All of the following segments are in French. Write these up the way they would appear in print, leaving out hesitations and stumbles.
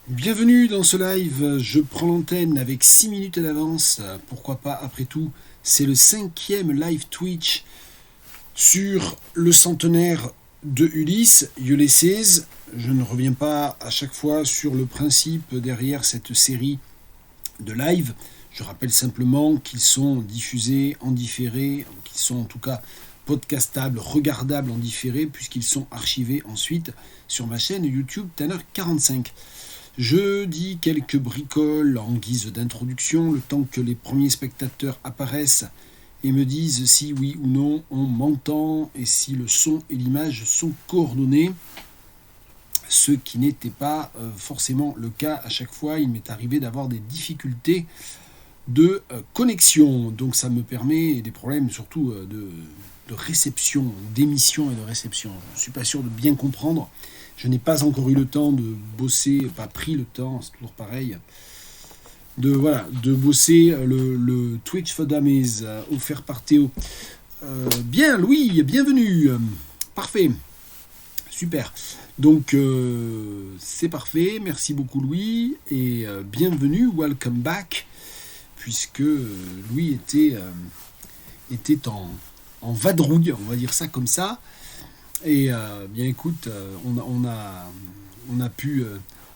Bienvenue dans ce live, je prends l'antenne avec 6 minutes d'avance, pourquoi pas après tout, c'est le 5e live Twitch sur le centenaire de Ulysses. Je ne reviens pas à chaque fois sur le principe derrière cette série de live, je rappelle simplement qu'ils sont diffusés en différé, qu'ils sont en tout cas podcastables, regardables en différé, puisqu'ils sont archivés ensuite sur ma chaîne YouTube Tanner 45. Je dis quelques bricoles en guise d'introduction, le temps que les premiers spectateurs apparaissent et me disent si oui ou non on m'entend et si le son et l'image sont coordonnés. Ce qui n'était pas forcément le cas à chaque fois. Il m'est arrivé d'avoir des difficultés de connexion. Donc ça me permet, et des problèmes surtout de réception, d'émission et de réception. Je ne suis pas sûr de bien comprendre. Je n'ai pas encore eu le temps de bosser, pas pris le temps, c'est toujours pareil, de bosser le Twitch for Dummies offert par Théo. Bien, Louis, bienvenue. Parfait. Super. Donc, c'est parfait. Merci beaucoup, Louis. Et bienvenue, welcome back, puisque Louis était en vadrouille, on va dire ça comme ça. Et bien écoute,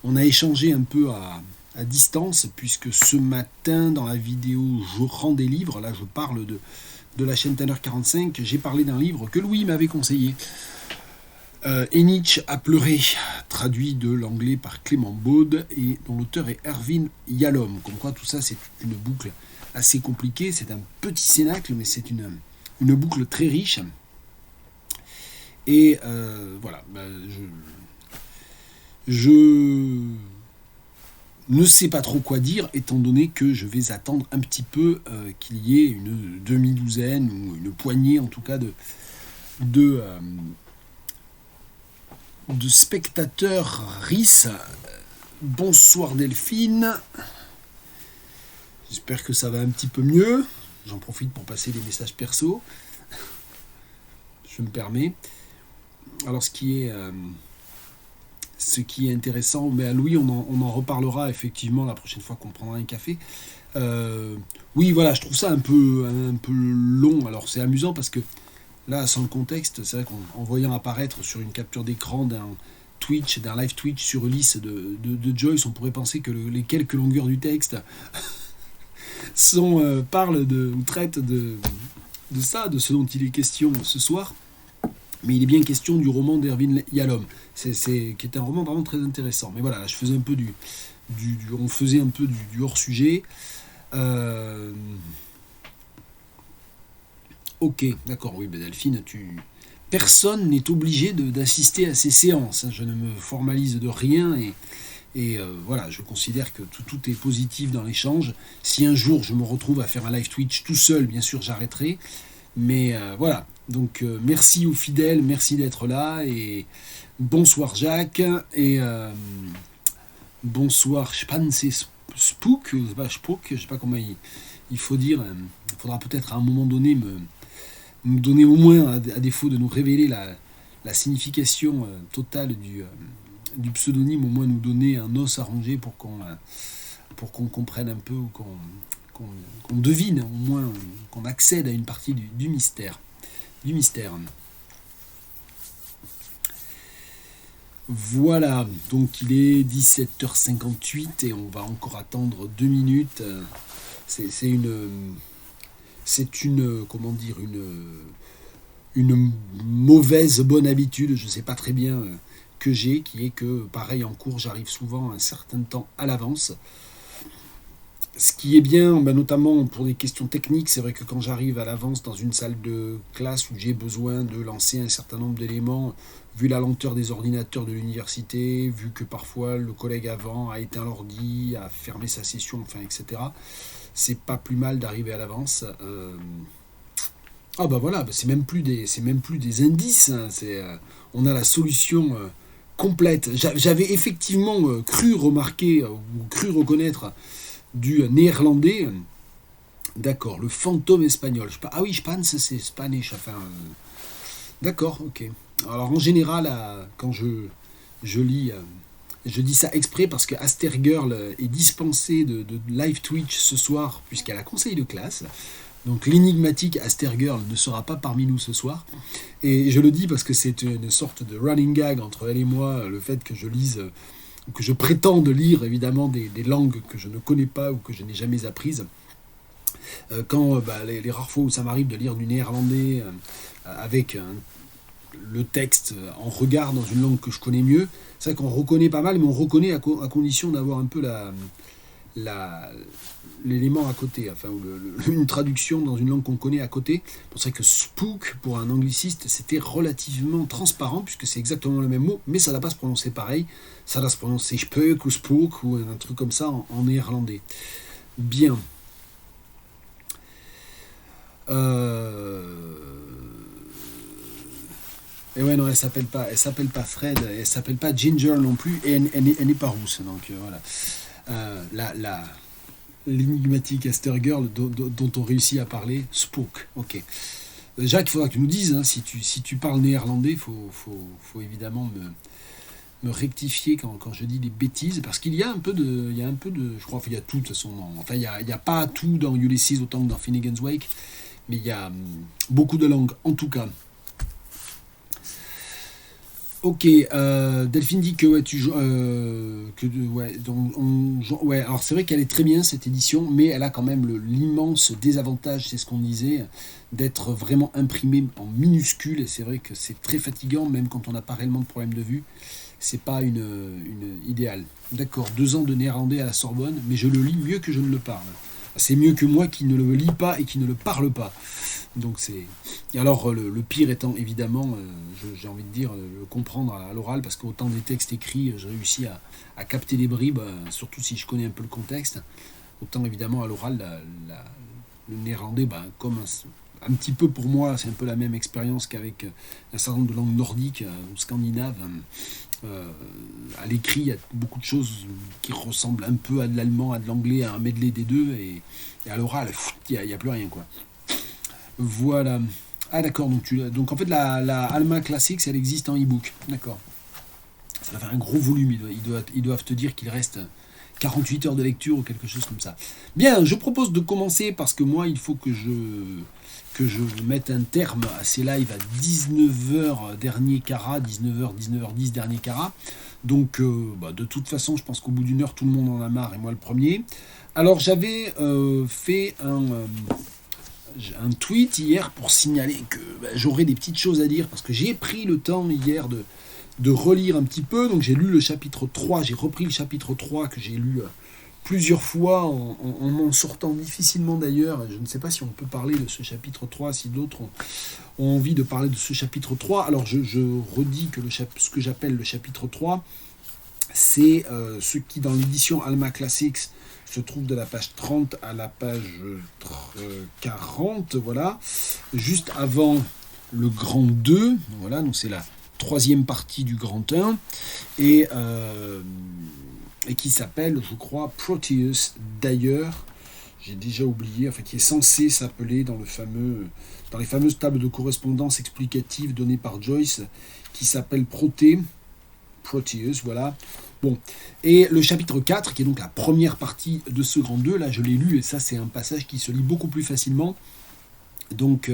on a échangé un peu à distance, puisque ce matin dans la vidéo Je rends des livres, là je parle de la chaîne Tanner 45, j'ai parlé d'un livre que Louis m'avait conseillé. Nietzsche a pleuré, traduit de l'anglais par Clément Baude, et dont l'auteur est Erwin Yalom. Comme quoi tout ça c'est une boucle assez compliquée, c'est un petit cénacle, mais c'est une boucle très riche. Et voilà, je ne sais pas trop quoi dire, étant donné que je vais attendre un petit peu qu'il y ait une demi-douzaine, ou une poignée en tout cas, de spectateurs RIS. Bonsoir Delphine. J'espère que ça va un petit peu mieux. J'en profite pour passer des messages perso. Je me permets. Alors ce qui est intéressant, mais à Louis on en reparlera effectivement la prochaine fois qu'on prendra un café. Oui voilà, je trouve ça un peu long. Alors c'est amusant parce que là sans le contexte, c'est vrai qu'en voyant apparaître sur une capture d'écran d'un live Twitch sur Ulysse de Joyce, on pourrait penser que les quelques longueurs du texte traitent de ça, de ce dont il est question ce soir. Mais il est bien question du roman d'Erwin Yalom, qui est un roman vraiment très intéressant. Mais voilà, je faisais un peu on faisait un peu du hors-sujet. Ok, d'accord, oui, ben Delphine, personne n'est obligé d'assister à ces séances. Je ne me formalise de rien et voilà, je considère que tout est positif dans l'échange. Si un jour je me retrouve à faire un live Twitch tout seul, bien sûr, j'arrêterai. Mais voilà, donc merci aux fidèles, merci d'être là, et bonsoir Jacques, et bonsoir Spook, je sais pas comment il faut dire, il faudra peut-être à un moment donné me donner au moins, à défaut de nous révéler la signification totale du pseudonyme, au moins nous donner un os à ronger pour qu'on comprenne un peu, ou qu'on devine, au moins qu'on accède à une partie du mystère. Voilà, donc il est 17h58 et on va encore attendre 2 minutes. C'est une comment dire, une mauvaise bonne habitude, je ne sais pas très bien, que j'ai, qui est que pareil en cours j'arrive souvent un certain temps à l'avance. Ce qui est bien, notamment pour des questions techniques, c'est vrai que quand j'arrive à l'avance dans une salle de classe où j'ai besoin de lancer un certain nombre d'éléments, vu la lenteur des ordinateurs de l'université, vu que parfois le collègue avant a éteint l'ordi, a fermé sa session, enfin, etc., c'est pas plus mal d'arriver à l'avance. Voilà, c'est même plus des indices, hein, on a la solution complète. J'avais effectivement cru remarquer, ou cru reconnaître du néerlandais. D'accord, le fantôme espagnol. Ah oui, je pense que c'est Spanish. Enfin, d'accord, ok. Alors en général, quand je lis Je dis ça exprès parce que Astergirl est dispensée de live Twitch ce soir, puisqu'elle a conseil de classe. Donc l'énigmatique Astergirl ne sera pas parmi nous ce soir. Et je le dis parce que c'est une sorte de running gag entre elle et moi, le fait que je lise, que je prétende lire évidemment des langues que je ne connais pas ou que je n'ai jamais apprises. Quand les rares fois où ça m'arrive de lire du néerlandais avec le texte en regard dans une langue que je connais mieux, c'est vrai qu'on reconnaît pas mal, mais on reconnaît à condition d'avoir un peu l'élément à côté, enfin une traduction dans une langue qu'on connaît à côté. C'est vrai que spook, pour un angliciste, c'était relativement transparent, puisque c'est exactement le même mot, mais ça ne va pas se prononcer pareil. Ça va se prononcer spook ou spook, ou un truc comme ça en néerlandais. Bien. Et ouais, non, elle s'appelle pas Fred, elle s'appelle pas Ginger non plus, et elle n'est pas rousse, donc voilà. L'énigmatique Astergirl dont on réussit à parler, Spook, ok. Jacques, il faudra que tu nous dises, hein, si tu parles néerlandais, il faut évidemment me rectifier quand je dis des bêtises, parce qu'il y a un peu de, je crois, il y a tout de toute façon, enfin il y a pas tout dans Ulysses autant que dans Finnegan's Wake, mais il y a beaucoup de langues, en tout cas. Ok, Delphine dit que ouais, ouais, alors c'est vrai qu'elle est très bien cette édition, mais elle a quand même l'immense désavantage, c'est ce qu'on disait, d'être vraiment imprimée en minuscule, et c'est vrai que c'est très fatigant, même quand on n'a pas réellement de problème de vue, c'est pas une idéale. D'accord, 2 ans de néerlandais à la Sorbonne, mais je le lis mieux que je ne le parle. C'est mieux que moi qui ne le lis pas et qui ne le parle pas. Donc c'est. Et alors le pire étant évidemment, j'ai envie de dire, le comprendre à l'oral, parce qu'autant des textes écrits, j'ai réussi à capter les bribes, surtout si je connais un peu le contexte. Autant évidemment à l'oral, le néerlandais, comme un petit peu pour moi, c'est un peu la même expérience qu'avec un certain nombre de langues nordiques ou scandinaves. À l'écrit, il y a beaucoup de choses qui ressemblent un peu à de l'allemand, à de l'anglais, à un medley des deux, et à l'oral, il n'y a plus rien, quoi. Voilà. Ah d'accord, donc en fait la Alma Classics, elle existe en e-book. D'accord. Ça va faire un gros volume, ils doivent te dire qu'il reste 48 heures de lecture ou quelque chose comme ça. Bien, je propose de commencer parce que moi, il faut que je mette un terme à ces lives à 19h dernier carat, 19h10 dernier carat. Donc de toute façon, je pense qu'au bout d'une heure, tout le monde en a marre, et moi le premier. Alors j'avais fait un tweet hier pour signaler que j'aurais des petites choses à dire, parce que j'ai pris le temps hier de relire un petit peu, donc j'ai lu le chapitre 3, j'ai repris le chapitre 3 que j'ai lu plusieurs fois en m'en sortant difficilement d'ailleurs. Je ne sais pas si on peut parler de ce chapitre 3, si d'autres ont envie de parler de ce chapitre 3. Alors je redis que ce que j'appelle le chapitre 3, c'est ce qui dans l'édition Alma Classics se trouve de la page 30 à la page 40, voilà, juste avant le grand 2, voilà, donc c'est la 3e partie du grand 1, et qui s'appelle, je crois, Proteus, d'ailleurs, j'ai déjà oublié, enfin qui est censé s'appeler dans les fameuses tables de correspondance explicatives données par Joyce, qui s'appelle Proteus, voilà. Bon, et le chapitre 4, qui est donc la première partie de ce grand 2, là je l'ai lu, et ça c'est un passage qui se lit beaucoup plus facilement, donc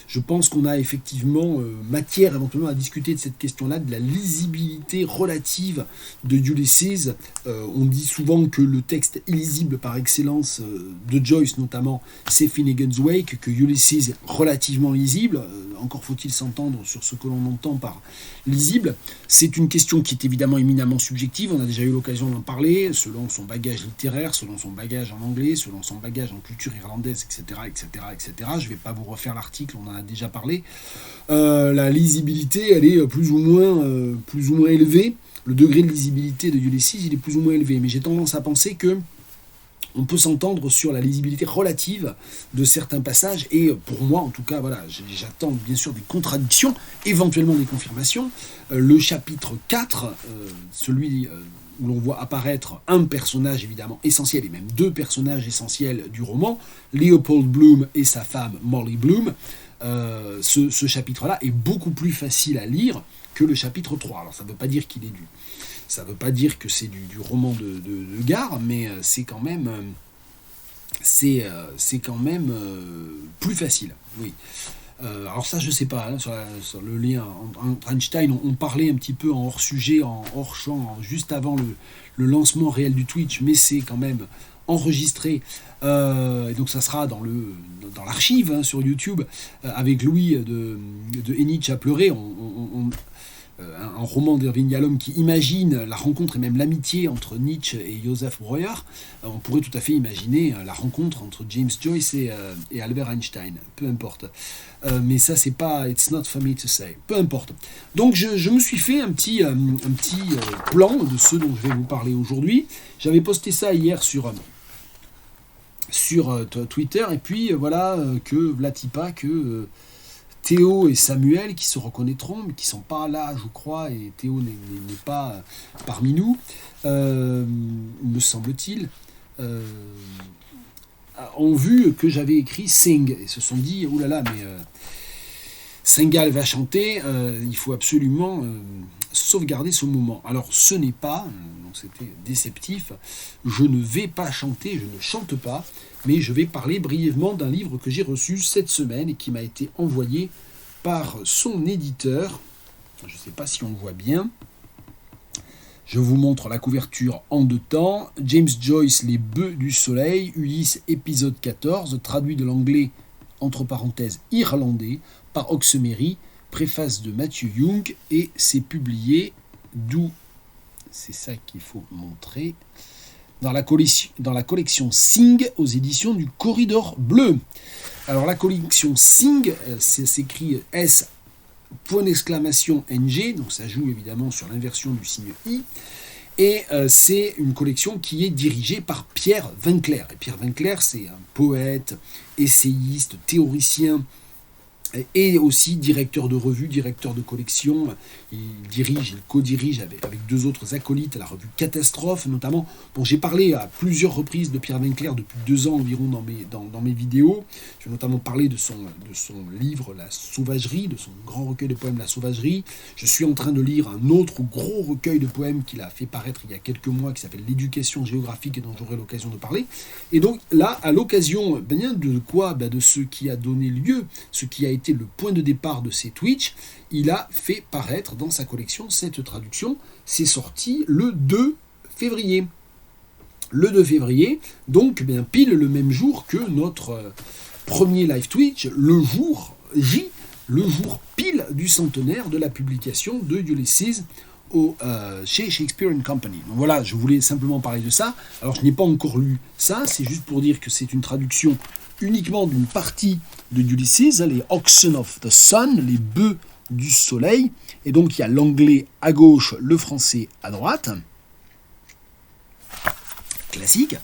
je pense qu'on a effectivement matière éventuellement à discuter de cette question-là, de la lisibilité relative de Ulysses. On dit souvent que le texte illisible par excellence de Joyce notamment, c'est Finnegan's Wake, que Ulysses est relativement lisible. Encore faut-il s'entendre sur ce que l'on entend par lisible. C'est une question qui est évidemment éminemment subjective, on a déjà eu l'occasion d'en parler, selon son bagage littéraire, selon son bagage en anglais, selon son bagage en culture irlandaise, etc. Je ne vais pas vous refaire l'article, on en a déjà parlé. La lisibilité, elle est plus ou moins élevée. Le degré de lisibilité de Ulysses, il est plus ou moins élevé, mais j'ai tendance à penser que on peut s'entendre sur la lisibilité relative de certains passages, et pour moi, en tout cas, voilà, j'attends bien sûr des contradictions, éventuellement des confirmations. Le chapitre 4, celui où l'on voit apparaître un personnage évidemment essentiel, et même 2 personnages essentiels du roman, Leopold Bloom et sa femme Molly Bloom, ce chapitre-là est beaucoup plus facile à lire que le chapitre 3. Alors ça ne veut pas dire qu'il est Ça ne veut pas dire que c'est du roman de gare, mais c'est quand même, plus facile. Oui. Alors ça, je sais pas, hein, sur le lien entre Einstein, on parlait un petit peu en hors-sujet, en hors-champ, juste avant le lancement réel du Twitch, mais c'est quand même enregistré. Et donc ça sera dans l'archive, hein, sur YouTube, avec Louis de Nietzsche à pleurer. Un roman d'Irving Yalom qui imagine la rencontre et même l'amitié entre Nietzsche et Joseph Breuer. On pourrait tout à fait imaginer la rencontre entre James Joyce et Albert Einstein. Peu importe. Mais ça, c'est pas... It's not for me to say. Peu importe. Donc, je me suis fait un petit plan de ce dont je vais vous parler aujourd'hui. J'avais posté ça hier sur Twitter. Et puis, voilà, que Vlatipa, que... Théo et Samuel qui se reconnaîtront, mais qui ne sont pas là, je crois, et Théo n'est pas parmi nous, me semble-t-il, ont vu que j'avais écrit Sing, et se sont dit, oh là là, mais Sengal va chanter, il faut absolument sauvegarder ce moment. Alors ce n'est pas, donc c'était déceptif, je ne vais pas chanter, je ne chante pas, mais je vais parler brièvement d'un livre que j'ai reçu cette semaine et qui m'a été envoyé par son éditeur. Je ne sais pas si on le voit bien. Je vous montre la couverture en deux temps. James Joyce, Les Bœufs du Soleil, Ulysse, épisode 14, traduit de l'anglais, entre parenthèses, irlandais, par Oxemery, préface de Matthew Young, et c'est publié d'où, c'est ça qu'il faut montrer, dans la collection Sing aux éditions du Corridor Bleu. Alors la collection Sing, ça s'écrit S point d'exclamation NG, donc ça joue évidemment sur l'inversion du signe I, et c'est une collection qui est dirigée par Pierre Winkler. Et Pierre Winkler, c'est un poète, essayiste, théoricien, et aussi directeur de revue, directeur de collection. Il co-dirige avec deux autres acolytes la revue Catastrophe notamment. Bon, j'ai parlé à plusieurs reprises de Pierre Winkler depuis 2 ans environ dans mes vidéos. Je vais notamment parler de son livre La Sauvagerie, de son grand recueil de poèmes La Sauvagerie. Je suis en train de lire un autre gros recueil de poèmes qu'il a fait paraître il y a quelques mois qui s'appelle L'éducation géographique et dont j'aurai l'occasion de parler. Et donc là, à l'occasion de quoi, de ce qui a donné lieu, ce qui a été le point de départ de ces Twitch, il a fait paraître dans sa collection cette traduction. C'est sorti le 2 février. Le 2 février, donc pile le même jour que notre premier live Twitch, le jour J, le jour pile du centenaire de la publication de Ulysses chez Shakespeare & Company. Donc voilà, je voulais simplement parler de ça. Alors je n'ai pas encore lu ça, c'est juste pour dire que c'est une traduction uniquement d'une partie de Ulysses, les Oxen of the Sun, les bœufs du soleil, et donc il y a l'anglais à gauche, le français à droite, classique,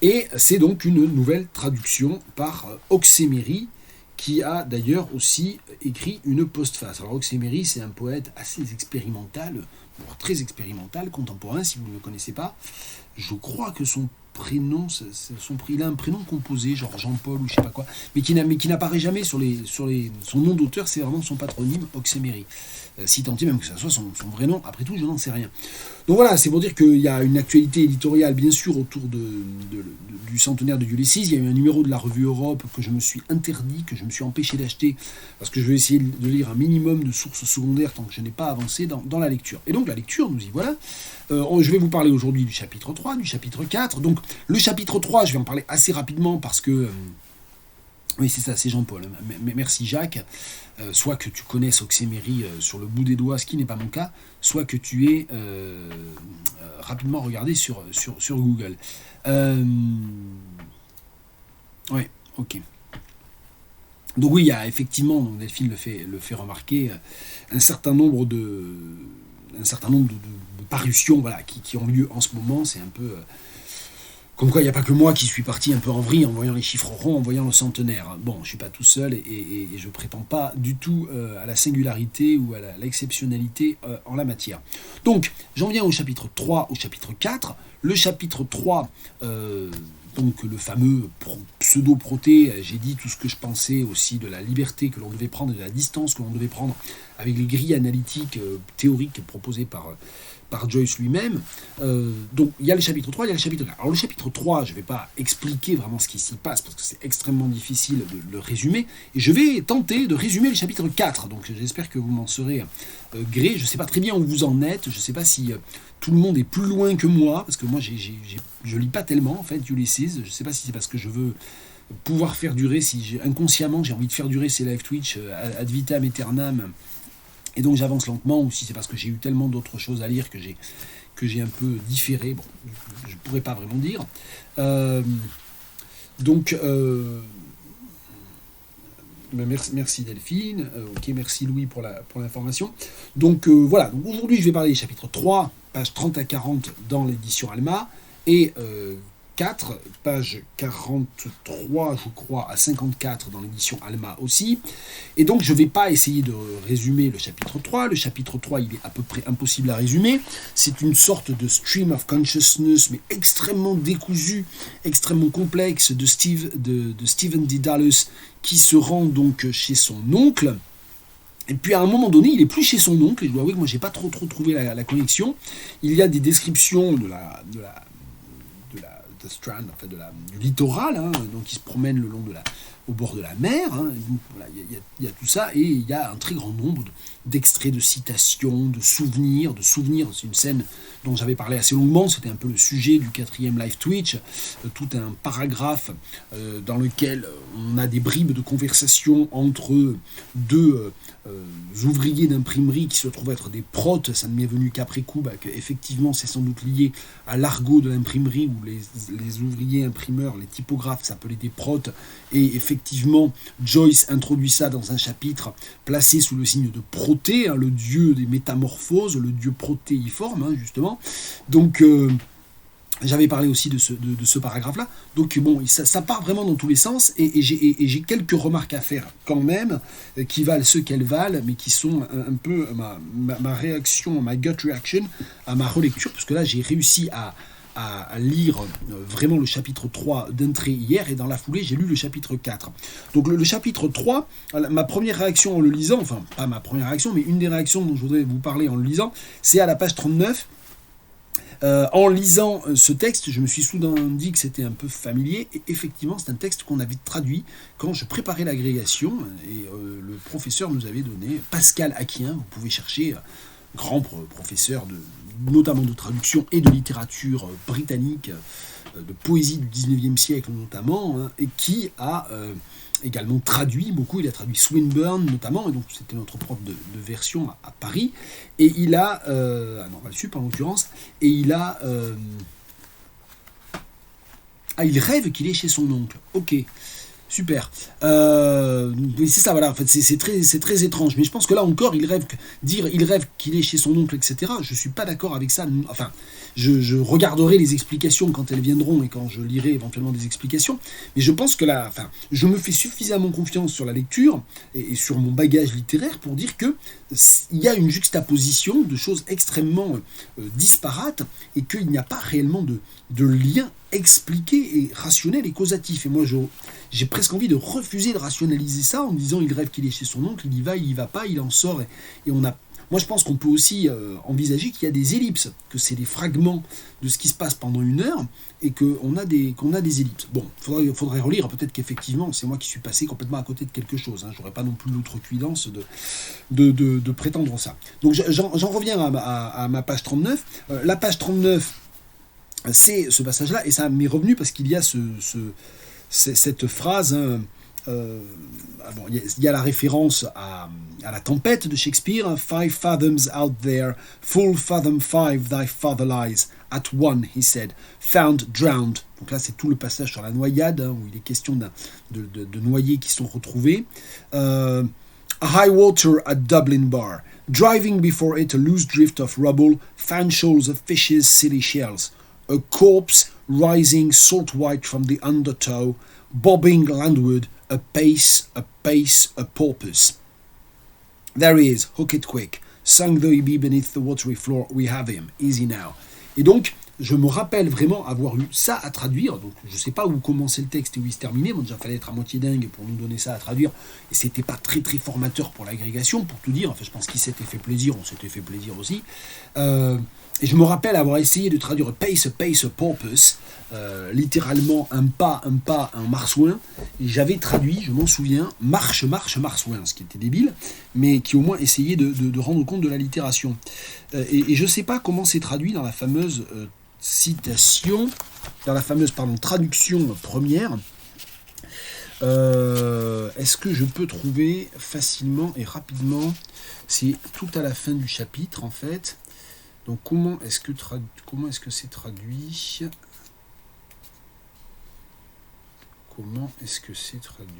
et c'est donc une nouvelle traduction par Oxemery, qui a d'ailleurs aussi écrit une postface. Alors Oxemery, c'est un poète assez expérimental, voire très expérimental, contemporain, si vous ne le connaissez pas. Je crois que son prénom, il a un prénom composé, genre Jean-Paul ou je sais pas quoi, mais qui n'apparaît jamais sur son nom d'auteur, c'est vraiment son patronyme, Oxemery. Si tant est même que ce soit son vrai nom, après tout, je n'en sais rien. Donc voilà, c'est pour dire qu'il y a une actualité éditoriale, bien sûr, autour du centenaire de Ulysses. Il y a eu un numéro de la revue Europe que je me suis interdit, que je me suis empêché d'acheter, parce que je vais essayer de lire un minimum de sources secondaires tant que je n'ai pas avancé dans la lecture. Et donc la lecture, nous y voilà. Je vais vous parler aujourd'hui du chapitre 3, du chapitre 4. Donc le chapitre 3, je vais en parler assez rapidement parce que... oui, c'est ça, c'est Jean-Paul. Merci Jacques. Soit que tu connaisses Oxemery sur le bout des doigts, ce qui n'est pas mon cas, soit que tu aies rapidement regardé sur Google. Ouais, ok. Donc oui, il y a effectivement, Delphine le fait remarquer, un certain nombre de parutions, voilà, qui ont lieu en ce moment. C'est un peu... comme quoi, il n'y a pas que moi qui suis parti un peu en vrille en voyant les chiffres ronds, en voyant le centenaire. Bon, je ne suis pas tout seul et je ne prétends pas du tout à la singularité ou à l'exceptionnalité en la matière. Donc, j'en viens au chapitre 3, au chapitre 4. Le chapitre 3, donc le fameux pseudo-proté, j'ai dit tout ce que je pensais aussi de la liberté que l'on devait prendre, de la distance que l'on devait prendre avec les grilles analytiques théoriques proposées par Joyce lui-même. Donc il y a le chapitre 3, il y a le chapitre 4. Alors le chapitre 3, je ne vais pas expliquer vraiment ce qui s'y passe, parce que c'est extrêmement difficile de le résumer, et je vais tenter de résumer le chapitre 4, donc j'espère que vous m'en serez gré. Je ne sais pas très bien où vous en êtes, je ne sais pas si tout le monde est plus loin que moi, parce que moi je lis pas tellement en fait Ulysses, je ne sais pas si c'est parce que je veux pouvoir faire durer, si inconsciemment j'ai envie de faire durer ces live Twitch ad vitam aeternam, et donc j'avance lentement, ou si c'est parce que j'ai eu tellement d'autres choses à lire que j'ai un peu différé, bon, je ne pourrais pas vraiment dire. Merci Delphine, ok, merci Louis pour l'information. Donc voilà, donc aujourd'hui je vais parler des chapitres 3, pages 30 à 40 dans l'édition Alma, et 4, page 43, je crois, à 54 dans l'édition Alma aussi. Et donc, je ne vais pas essayer de résumer le chapitre 3. Le chapitre 3, il est à peu près impossible à résumer. C'est une sorte de stream of consciousness, mais extrêmement décousu, extrêmement complexe, de Stephen Dedalus, qui se rend donc chez son oncle. Et puis à un moment donné, il est plus chez son oncle, et je dois avouer que moi, j'ai pas trop trouvé la connexion. Il y a des descriptions de Strand, en fait, du littoral, hein, donc il se promène le long au bord de la mer, hein, voilà, il y a tout ça, et il y a un très grand nombre d'extraits, de citations, de souvenirs, c'est une scène dont j'avais parlé assez longuement, c'était un peu le sujet du 4e live Twitch, tout un paragraphe dans lequel on a des bribes de conversation entre deux ouvriers d'imprimerie qui se trouvent être des protes, ça ne m'est venu qu'après coup, qu'effectivement c'est sans doute lié à l'argot de l'imprimerie où les ouvriers imprimeurs, les typographes s'appelaient des protes, et effectivement Joyce introduit ça dans un chapitre placé sous le signe de Proté, hein, le dieu des métamorphoses, le dieu protéiforme, hein, justement. Donc j'avais parlé aussi de ce paragraphe-là. Donc bon, ça part vraiment dans tous les sens, et j'ai quelques remarques à faire quand même, qui valent ce qu'elles valent, mais qui sont un peu ma réaction, ma gut reaction à ma relecture, parce que là j'ai réussi à lire vraiment le chapitre 3 d'un trait hier, et dans la foulée j'ai lu le chapitre 4. Donc le chapitre 3, ma première réaction en le lisant, enfin pas ma première réaction, mais une des réactions dont je voudrais vous parler en le lisant, c'est à la page 39. En lisant ce texte, je me suis soudain dit que c'était un peu familier, et effectivement c'est un texte qu'on avait traduit quand je préparais l'agrégation, et le professeur nous avait donné, Pascal Aquien, vous pouvez chercher, grand professeur notamment de traduction et de littérature britannique, de poésie du 19e siècle notamment, hein, et qui a également traduit beaucoup. Il a traduit Swinburne notamment, et donc c'était notre prof de version à Paris, et il a, à Normal Sup en l'occurrence, et il a... il rêve qu'il est chez son oncle. Ok. Super. C'est ça, voilà. En fait, c'est très étrange. Mais je pense que là encore, il rêve qu'il est chez son oncle, etc. Je suis pas d'accord avec ça. Enfin, je regarderai les explications quand elles viendront, et quand je lirai éventuellement des explications. Mais je pense que là, enfin, je me fais suffisamment confiance sur la lecture et sur mon bagage littéraire pour dire que il y a une juxtaposition de choses extrêmement disparates, et qu'il n'y a pas réellement de lien expliqué et rationnel et causatif. Et moi, j'ai presque envie de refuser de rationaliser ça en disant il rêve qu'il est chez son oncle, il y va pas, il en sort, et on a... Moi, je pense qu'on peut aussi envisager qu'il y a des ellipses, que c'est des fragments de ce qui se passe pendant une heure, et qu'on a des ellipses. Bon, faudrait relire, peut-être qu'effectivement, c'est moi qui suis passé complètement à côté de quelque chose, hein. J'aurais pas non plus l'outrecuidance de prétendre ça. Donc j'en reviens à ma page 39. La page 39, c'est ce passage-là, et ça m'est revenu parce qu'il y a cette phrase... Hein, il y a la référence à la tempête de Shakespeare, 5 fathoms out there, full fathom 5 thy father lies, at one he said, found drowned. Donc là c'est tout le passage sur la noyade, hein, où il est question de noyés qui sont retrouvés. A high water at Dublin bar, driving before it a loose drift of rubble, found shoals of fishes, silly shells, a corpse rising salt white from the undertow, bobbing landward, a pace, a porpoise. There he is, hook it quick, sunk though he be beneath the watery floor, we have him, easy now. Et donc, je me rappelle vraiment avoir eu ça à traduire. Donc je ne sais pas où commençait le texte et où il se terminait. Bon, déjà, il fallait être à moitié dingue pour nous donner ça à traduire. Et c'était pas très très formateur pour l'agrégation, pour tout dire. Enfin, je pense qu'il s'était fait plaisir, on s'était fait plaisir aussi. Et je me rappelle avoir essayé de traduire pace, pace, porpoise, littéralement un pas, un marsouin. Et j'avais traduit, je m'en souviens, marche, marche, marsouin, ce qui était débile, mais qui au moins essayait de rendre compte de l'allitération. Et je ne sais pas comment c'est traduit dans la fameuse citation, dans la fameuse traduction première. Est-ce que je peux trouver facilement et rapidement? C'est tout à la fin du chapitre en fait. Donc comment est-ce que c'est traduit? Comment est-ce que c'est traduit?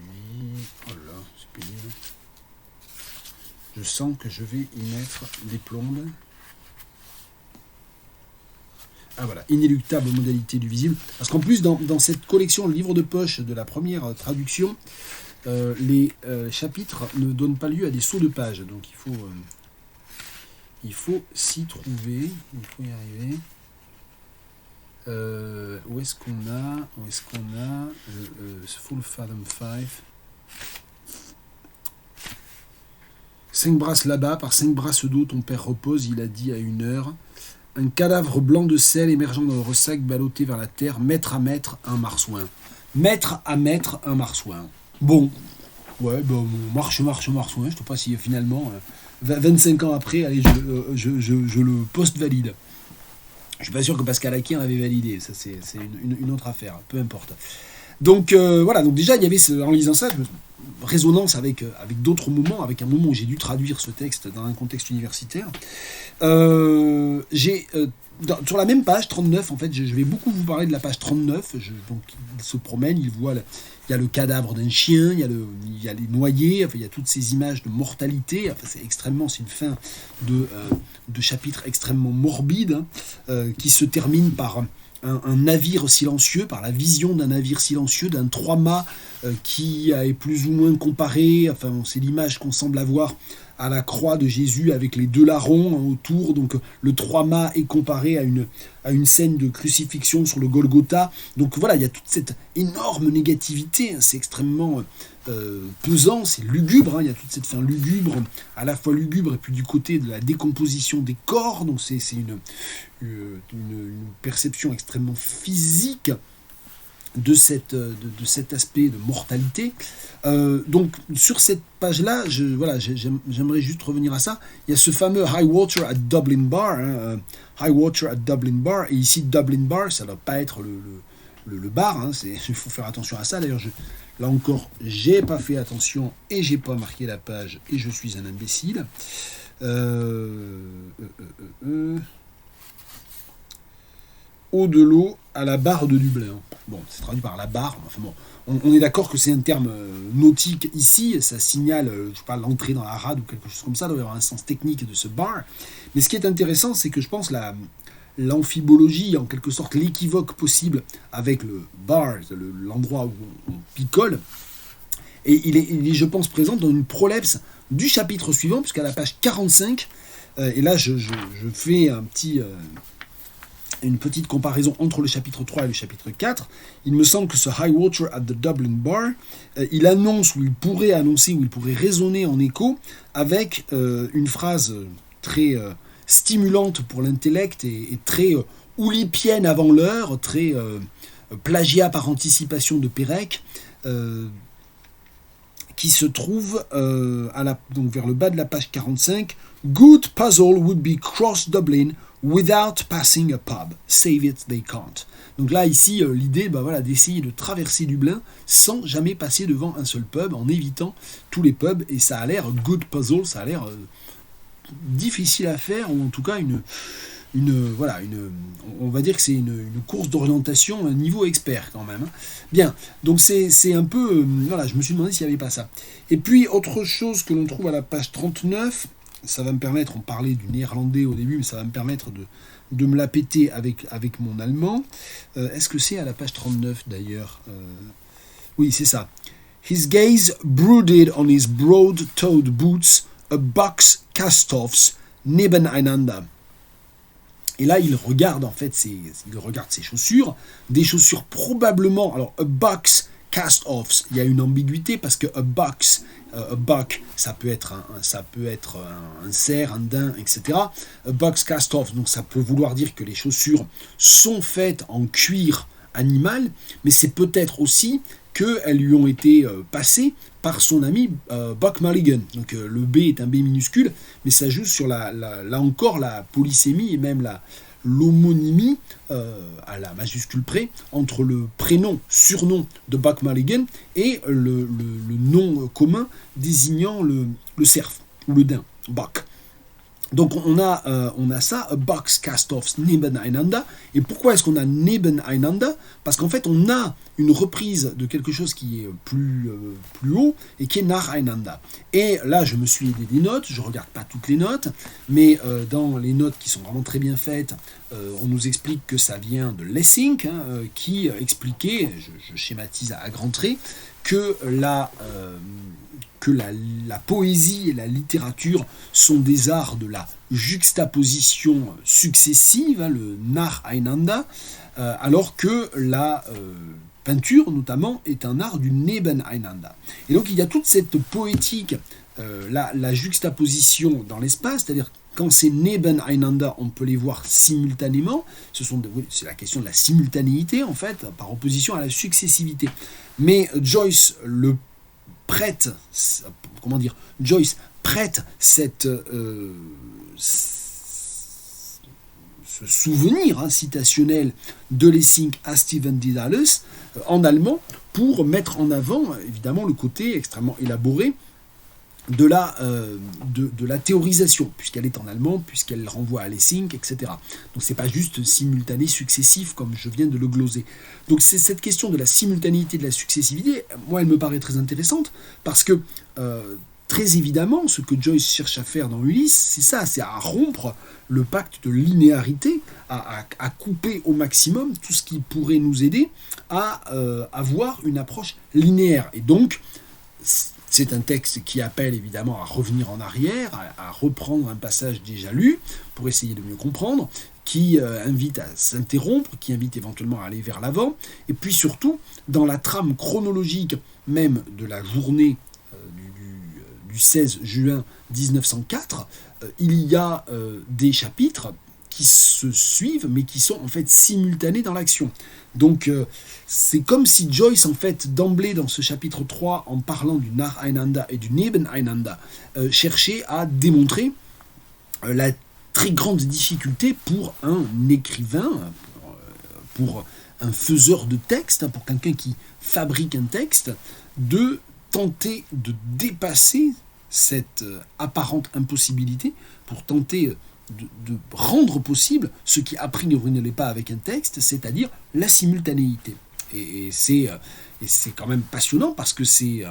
Oh là, c'est pénible. Je sens que je vais y mettre des plombes. Ah voilà, inéluctable modalité du visible. Parce qu'en plus, dans cette collection, le livre de poche de la première traduction, les chapitres ne donnent pas lieu à des sauts de page. Donc il faut s'y trouver, il faut y arriver. Où est-ce qu'on a Full Fathom 5. 5 brasses là-bas, par 5 brasses d'eau, ton père repose, il a dit à 1h. Un cadavre blanc de sel émergeant dans le ressac, ballotté vers la terre, mètre à mètre, un marsouin. Mètre à mètre, un marsouin. Bon, ouais, bon, marche, marsouin, je ne sais pas si finalement, 25 ans après, allez, je le post-valide. Je suis pas sûr que Pascal Aquin l'avait validé, ça c'est une autre affaire, peu importe. Donc voilà, donc déjà il y avait en lisant ça, résonance avec d'autres moments, avec un moment où j'ai dû traduire ce texte dans un contexte universitaire. Sur la même page 39, en fait, je vais beaucoup vous parler de la page 39. Donc il se promène, il voit, il y a le cadavre d'un chien, il y a les noyés, enfin, il y a toutes ces images de mortalité. Enfin, c'est une fin de chapitre extrêmement morbide, qui se termine par un navire silencieux, par la vision d'un navire silencieux, d'un trois-mâts qui est plus ou moins comparé, enfin c'est l'image qu'on semble avoir à la croix de Jésus avec les deux larrons autour, donc le trois-mâts est comparé à une scène de crucifixion sur le Golgotha, donc voilà, il y a toute cette énorme négativité, c'est extrêmement pesant, c'est lugubre, il y a toute cette fin lugubre, à la fois lugubre et puis du côté de la décomposition des corps, donc c'est une perception extrêmement physique de cet aspect de mortalité. Donc sur cette page-là, j'aimerais juste revenir à ça. Il y a ce fameux High Water at Dublin Bar, High Water at Dublin Bar, et ici Dublin Bar, ça ne doit pas être le bar, il faut faire attention à ça. D'ailleurs, là encore, j'ai pas fait attention et j'ai pas marqué la page et je suis un imbécile. Eau de l'eau à la barre de Dublin. Bon, c'est traduit par la barre. Enfin bon, on est d'accord que c'est un terme nautique ici. Ça signale, je sais pas, l'entrée dans la rade ou quelque chose comme ça. Il doit y avoir un sens technique de ce bar. Mais ce qui est intéressant, c'est que je pense l'amphibologie, en quelque sorte l'équivoque possible avec le bar, l'endroit où on picole, et il est, je pense, présent dans une prolepse du chapitre suivant, puisqu'à la page 45, et là je fais une petite comparaison entre le chapitre 3 et le chapitre 4, il me semble que ce High Water at the Dublin Bar, il annonce, ou il pourrait annoncer, ou il pourrait résonner en écho avec une phrase très stimulante pour l'intellect et très oulipienne avant l'heure, très plagiat par anticipation de Pérec, qui se trouve donc vers le bas de la page 45. Good puzzle would be cross Dublin without passing a pub. Save it, they can't. Donc là, ici, l'idée, d'essayer de traverser Dublin sans jamais passer devant un seul pub, en évitant tous les pubs, et ça a l'air good puzzle, ça a l'air difficile à faire, ou en tout cas on va dire que c'est une course d'orientation à un niveau expert quand même. Bien, donc c'est un peu, je me suis demandé s'il n'y avait pas ça. Et puis autre chose que l'on trouve à la page 39, ça va me permettre, on parlait du néerlandais au début, mais ça va me permettre de me la péter avec mon allemand. Est-ce que c'est à la page 39 d'ailleurs? Oui, c'est ça. His gaze brooded on his broad-toed boots, a box cast-offs, nebeneinander. Et là, il regarde en fait ses chaussures, des chaussures probablement, alors a box cast-offs, il y a une ambiguïté parce que a buck, ça peut être un cerf, un daim, etc. A box cast-off, donc ça peut vouloir dire que les chaussures sont faites en cuir animal, mais c'est peut-être aussi qu'elles lui ont été passées par son ami Buck Mulligan. Donc le B est un B minuscule, mais ça joue sur là encore la polysémie et même l'homonymie à la majuscule près entre le surnom de Buck Mulligan et le nom commun désignant le cerf ou le daim, Buck. Donc on a ça, a box cast-offs nebeneinander. Et pourquoi est-ce qu'on a nebeneinander? Parce qu'en fait on a une reprise de quelque chose qui est plus haut et qui est nacheinander. Et là je me suis aidé des notes, je ne regarde pas toutes les notes, mais dans les notes qui sont vraiment très bien faites, on nous explique que ça vient de Lessing, qui expliquait, je schématise à grands traits, que la poésie et la littérature sont des arts de la juxtaposition successive, le nacheinander, alors que la peinture, notamment, est un art du nebeneinander. Et donc il y a toute cette poétique, la juxtaposition dans l'espace, c'est-à-dire quand c'est nebeneinander, on peut les voir simultanément. C'est la question de la simultanéité, en fait, par opposition à la successivité. Mais Joyce Joyce prête ce souvenir citationnel de Lessing à Stephen Dedalus en allemand pour mettre en avant évidemment le côté extrêmement élaboré de la théorisation, puisqu'elle est en allemand, puisqu'elle renvoie à Lessing, etc. Donc c'est pas juste simultané, successif, comme je viens de le gloser. Donc c'est cette question de la simultanéité, de la successivité, moi elle me paraît très intéressante, parce que très évidemment, ce que Joyce cherche à faire dans Ulysse, c'est ça, c'est à rompre le pacte de linéarité, à couper au maximum tout ce qui pourrait nous aider à avoir une approche linéaire. Et donc, c'est un texte qui appelle évidemment à revenir en arrière, à reprendre un passage déjà lu pour essayer de mieux comprendre, qui invite à s'interrompre, qui invite éventuellement à aller vers l'avant, et puis surtout, dans la trame chronologique même de la journée du 16 juin 1904, il y a des chapitres qui se suivent, mais qui sont en fait simultanés dans l'action. Donc c'est comme si Joyce, en fait, d'emblée dans ce chapitre 3, en parlant du nacheinander et du nebeneinander, cherchait à démontrer la très grande difficulté pour un écrivain, pour un faiseur de texte, pour quelqu'un qui fabrique un texte, de tenter de dépasser cette apparente impossibilité, pour tenter de rendre possible ce qui a priori ne l'est pas avec un texte, c'est-à-dire la simultanéité. Et c'est quand même passionnant parce que c'est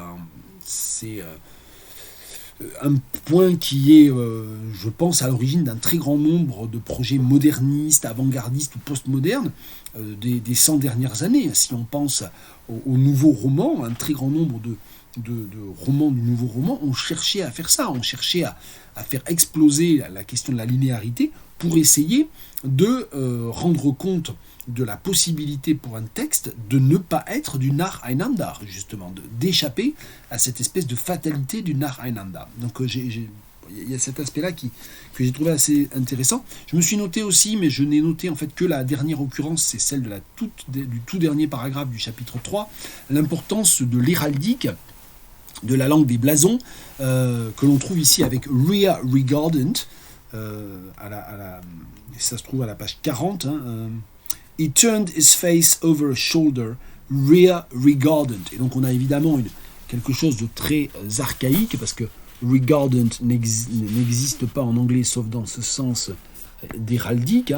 un point qui est, je pense, à l'origine d'un très grand nombre de projets modernistes, avant-gardistes ou postmodernes des 100 dernières années. Si on pense au nouveau roman, un très grand nombre de romans du nouveau roman ont cherché à faire ça, ont cherché à faire exploser la question de la linéarité pour essayer de rendre compte de la possibilité pour un texte de ne pas être du nacheinander, justement, d'échapper à cette espèce de fatalité du nacheinander. Donc il y a cet aspect-là que j'ai trouvé assez intéressant. Je me suis noté aussi, mais je n'ai noté en fait que la dernière occurrence, c'est celle du tout dernier paragraphe du chapitre 3, l'importance de l'héraldique, de la langue des blasons, que l'on trouve ici avec Rea Regardant, ça se trouve à la page 40. He turned his face over a shoulder, Rea Regardant. Et donc on a évidemment quelque chose de très archaïque, parce que Regardant n'existe pas en anglais, sauf dans ce sens d'héraldique.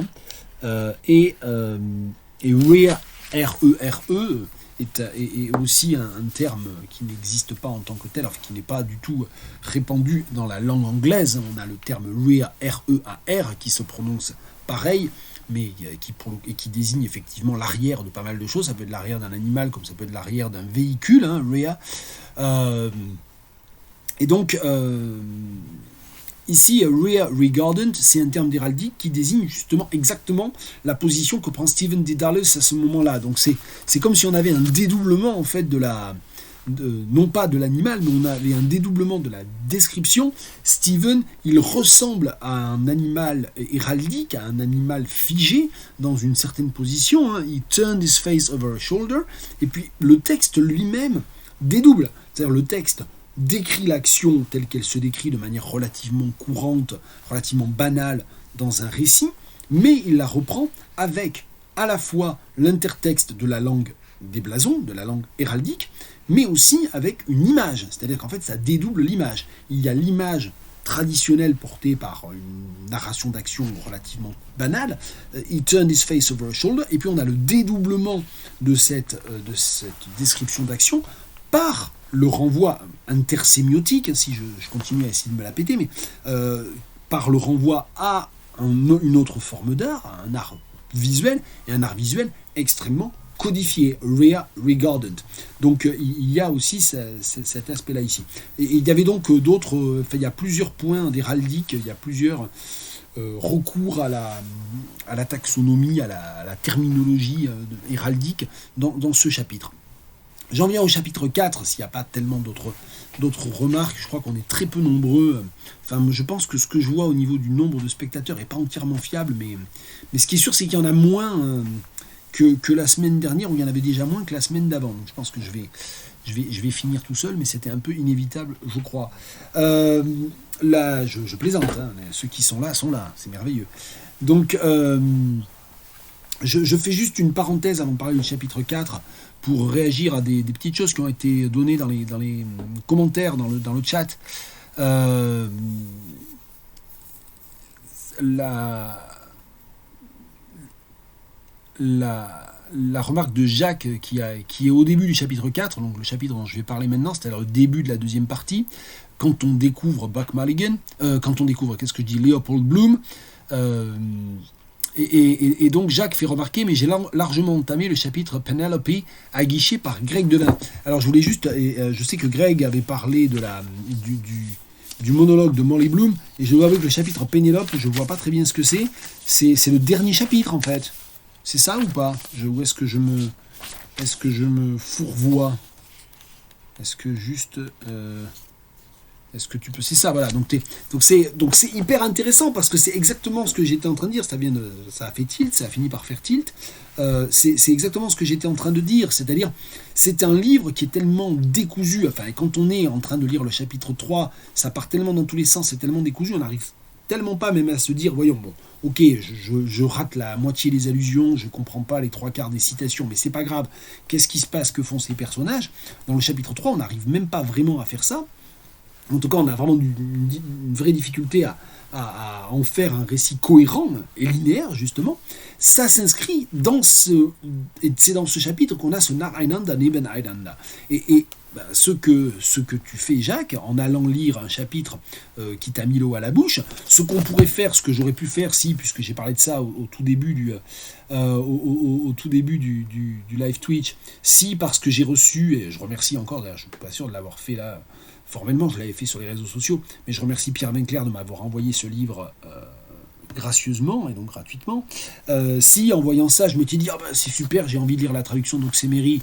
Et Rea, R-E-R-E, est aussi un terme qui n'existe pas en tant que tel, qui n'est pas du tout répandu dans la langue anglaise. On a le terme Rea, R-E-A-R, qui se prononce pareil, mais qui désigne effectivement l'arrière de pas mal de choses. Ça peut être l'arrière d'un animal, comme ça peut être l'arrière d'un véhicule, Rea. Et donc, Ici, rear regardant, c'est un terme d'héraldique qui désigne justement exactement la position que prend Stephen Dedalus à ce moment-là. Donc c'est comme si on avait un dédoublement en fait non pas de l'animal, mais on avait un dédoublement de la description. Stephen, il ressemble à un animal héraldique, à un animal figé dans une certaine position. He turned his face over a shoulder. Et puis le texte lui-même dédouble. C'est-à-dire le texte décrit l'action telle qu'elle se décrit de manière relativement courante, relativement banale dans un récit, mais il la reprend avec à la fois l'intertexte de la langue des blasons, de la langue héraldique, mais aussi avec une image, c'est-à-dire qu'en fait ça dédouble l'image. Il y a l'image traditionnelle portée par une narration d'action relativement banale, he turned his face over a shoulder, et puis on a le dédoublement de cette description d'action par le renvoi intersémiotique, si je continue à essayer de me la péter, mais par le renvoi à une autre forme d'art, à un art visuel, et un art visuel extrêmement codifié, rear regardant. Donc il y a aussi cet aspect-là ici. Et il y avait donc d'autres, il y a plusieurs points d'héraldique, il y a plusieurs recours à la taxonomie, à la terminologie héraldique dans ce chapitre. J'en viens au chapitre 4, s'il n'y a pas tellement d'autres remarques, je crois qu'on est très peu nombreux. Enfin, je pense que ce que je vois au niveau du nombre de spectateurs n'est pas entièrement fiable, mais ce qui est sûr, c'est qu'il y en a moins que la semaine dernière, où il y en avait déjà moins que la semaine d'avant. Donc je pense que je vais finir tout seul, mais c'était un peu inévitable, je crois. Là, je plaisante, hein, ceux qui sont là, c'est merveilleux. Donc, je fais juste une parenthèse avant de parler du chapitre 4, pour réagir à des petites choses qui ont été données dans les commentaires, dans le chat. La remarque de Jacques qui est au début du chapitre 4, donc le chapitre dont je vais parler maintenant, c'est-à-dire le début de la deuxième partie, quand on découvre Buck Mulligan, Leopold Bloom, et donc Jacques fait remarquer, mais j'ai largement entamé le chapitre Penelope à guichet par Greg Devin. Alors je voulais juste, je sais que Greg avait parlé du monologue de Molly Bloom, et je dois avouer que le chapitre Pénélope, je ne vois pas très bien ce que c'est. C'est le dernier chapitre en fait. C'est ça ou pas? Où est-ce que je me fourvoie? Est-ce que juste... Est-ce que tu peux... C'est ça, voilà. Donc c'est hyper intéressant parce que c'est exactement ce que j'étais en train de dire. Ça a fait tilt, ça a fini par faire tilt. C'est exactement ce que j'étais en train de dire. C'est-à-dire, c'est un livre qui est tellement décousu. Enfin, quand on est en train de lire le chapitre 3, ça part tellement dans tous les sens, c'est tellement décousu, on n'arrive tellement pas même à se dire, voyons, bon, ok, je rate la moitié des allusions, je comprends pas les trois quarts des citations, mais c'est pas grave. Qu'est-ce qui se passe? Que font ces personnages? Dans le chapitre 3, on n'arrive même pas vraiment à faire ça. En tout cas, on a vraiment une vraie difficulté à en faire un récit cohérent et linéaire, justement. Ça s'inscrit c'est dans ce chapitre qu'on a ce Nar Einanda Neben Einanda. Et ce que tu fais, Jacques, en allant lire un chapitre qui t'a mis l'eau à la bouche, ce qu'on pourrait faire, ce que j'aurais pu faire, puisque j'ai parlé de ça au tout début du live Twitch, parce que j'ai reçu, et je remercie encore, d'ailleurs, je ne suis pas sûr de l'avoir fait là, formellement, je l'avais fait sur les réseaux sociaux, mais je remercie Pierre Winkler de m'avoir envoyé ce livre gracieusement et donc gratuitement. En voyant ça, je m'étais dit, c'est super, j'ai envie de lire la traduction d'Oxemery,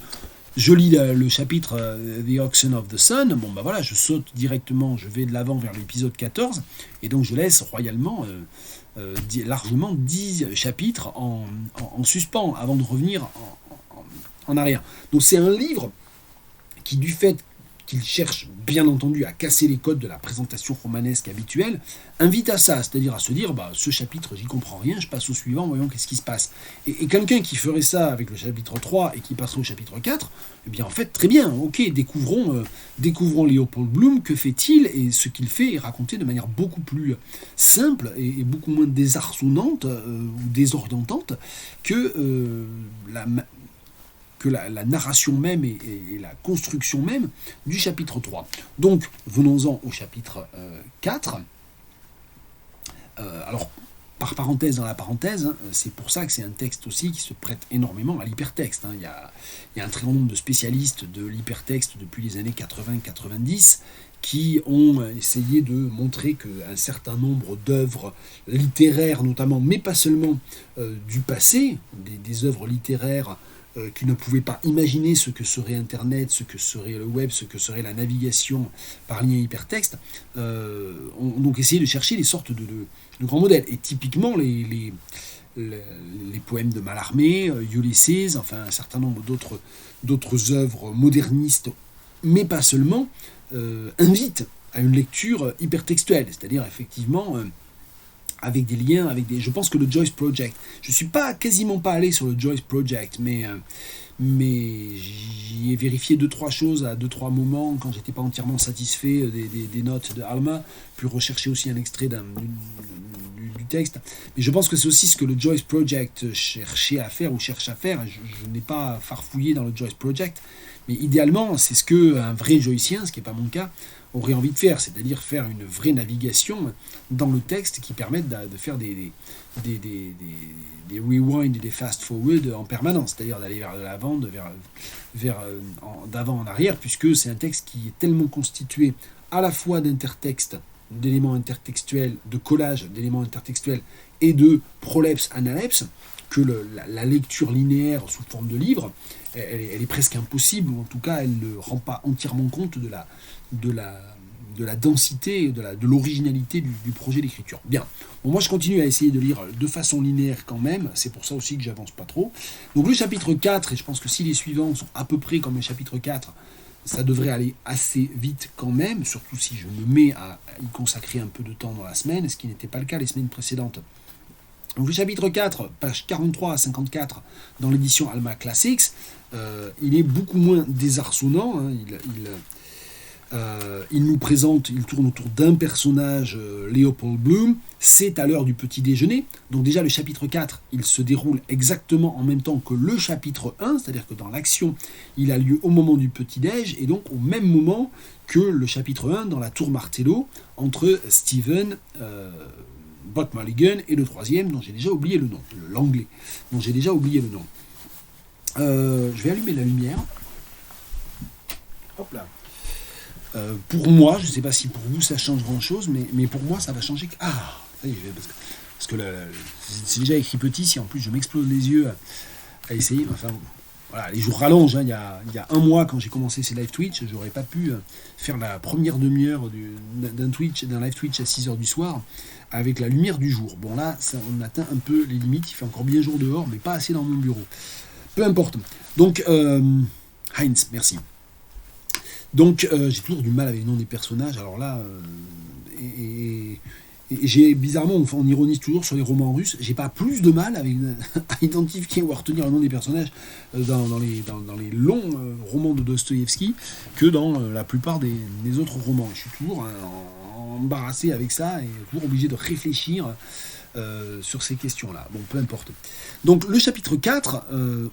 je lis le chapitre The Oxen of the Sun, voilà, je saute directement, je vais de l'avant vers l'épisode 14, et donc je laisse royalement, largement 10 chapitres en suspens, avant de revenir en arrière. Donc c'est un livre qui, du fait qu'il cherche bien entendu à casser les codes de la présentation romanesque habituelle, invite à ça, c'est-à-dire à se dire, ce chapitre, j'y comprends rien, je passe au suivant, voyons qu'est-ce qui se passe. Et quelqu'un qui ferait ça avec le chapitre 3 et qui passerait au chapitre 4, eh bien en fait, très bien, ok, découvrons Leopold Bloom, que fait-il? Et ce qu'il fait est raconté de manière beaucoup plus simple et beaucoup moins désarçonnante ou désorientante que la narration même et la construction même du chapitre 3. Donc, venons-en au chapitre 4. Alors, par parenthèse dans la parenthèse, c'est pour ça que c'est un texte aussi qui se prête énormément à l'hypertexte. Il y a un très grand nombre de spécialistes de l'hypertexte depuis les années 80-90 qui ont essayé de montrer qu'un certain nombre d'œuvres littéraires notamment, mais pas seulement du passé, des œuvres littéraires qui ne pouvaient pas imaginer ce que serait Internet, ce que serait le web, ce que serait la navigation par lien hypertexte, ont donc essayé de chercher des sortes de grands modèles. Et typiquement, les poèmes de Mallarmé, Ulysses, enfin un certain nombre d'autres œuvres modernistes, mais pas seulement, invitent à une lecture hypertextuelle, c'est-à-dire effectivement avec des liens, je pense que le Joyce Project, je suis quasiment pas allé sur le Joyce Project, mais j'y ai vérifié 2-3 choses à 2-3 moments quand j'étais pas entièrement satisfait des notes de Alma, puis rechercher aussi un extrait du texte. Mais je pense que c'est aussi ce que le Joyce Project cherchait à faire ou cherche à faire. Je n'ai pas farfouillé dans le Joyce Project, mais idéalement, c'est ce qu'un vrai joycien, ce qui n'est pas mon cas, aurait envie de faire, c'est-à-dire faire une vraie navigation dans le texte qui permette de faire des rewind et des fast-forward en permanence, c'est-à-dire d'aller vers de l'avant, d'avant en arrière, puisque c'est un texte qui est tellement constitué à la fois d'intertextes, d'éléments intertextuels, de collages d'éléments intertextuels et de prolepse-analepse, que la lecture linéaire sous forme de livre, elle est presque impossible, ou en tout cas elle ne rend pas entièrement compte de la densité, de l'originalité du projet d'écriture. Bien, bon, moi je continue à essayer de lire de façon linéaire quand même, c'est pour ça aussi que j'avance pas trop. Donc le chapitre 4, et je pense que si les suivants sont à peu près comme le chapitre 4, ça devrait aller assez vite quand même, surtout si je me mets à y consacrer un peu de temps dans la semaine, ce qui n'était pas le cas les semaines précédentes. Donc le chapitre 4, page 43 à 54 dans l'édition Alma Classics, il est beaucoup moins désarçonnant. Hein, il nous présente, il tourne autour d'un personnage, Leopold Bloom, c'est à l'heure du petit déjeuner. Donc déjà le chapitre 4, il se déroule exactement en même temps que le chapitre 1, c'est-à-dire que dans l'action, il a lieu au moment du petit déj, et donc au même moment que le chapitre 1 dans la tour Martello, entre Stephen Buck Mulligan et le troisième, dont j'ai déjà oublié le nom, l'anglais, dont j'ai déjà oublié le nom. Je vais allumer la lumière. Hop là. Pour moi, je ne sais pas si pour vous ça change grand-chose, mais pour moi ça va changer. Ah, ça y est, parce que c'est déjà écrit petit, si en plus je m'explose les yeux à essayer. Enfin, voilà, les jours rallongent. Hein. Il y a un mois, quand j'ai commencé ces live Twitch, j'aurais pas pu faire la première demi-heure d'un live Twitch à 6h du soir avec la lumière du jour. Bon là, on atteint un peu les limites, il fait encore bien jour dehors, mais pas assez dans mon bureau. Peu importe. Donc, Heinz, merci. Donc, j'ai toujours du mal avec le nom des personnages. Alors là, et j'ai bizarrement, on ironise toujours sur les romans russes. J'ai pas plus de mal à identifier ou à retenir le nom des personnages dans les longs romans de Dostoïevski que dans la plupart des autres romans. Je suis toujours embarrassé avec ça et toujours obligé de réfléchir sur ces questions-là. Bon, peu importe. Donc, le chapitre 4,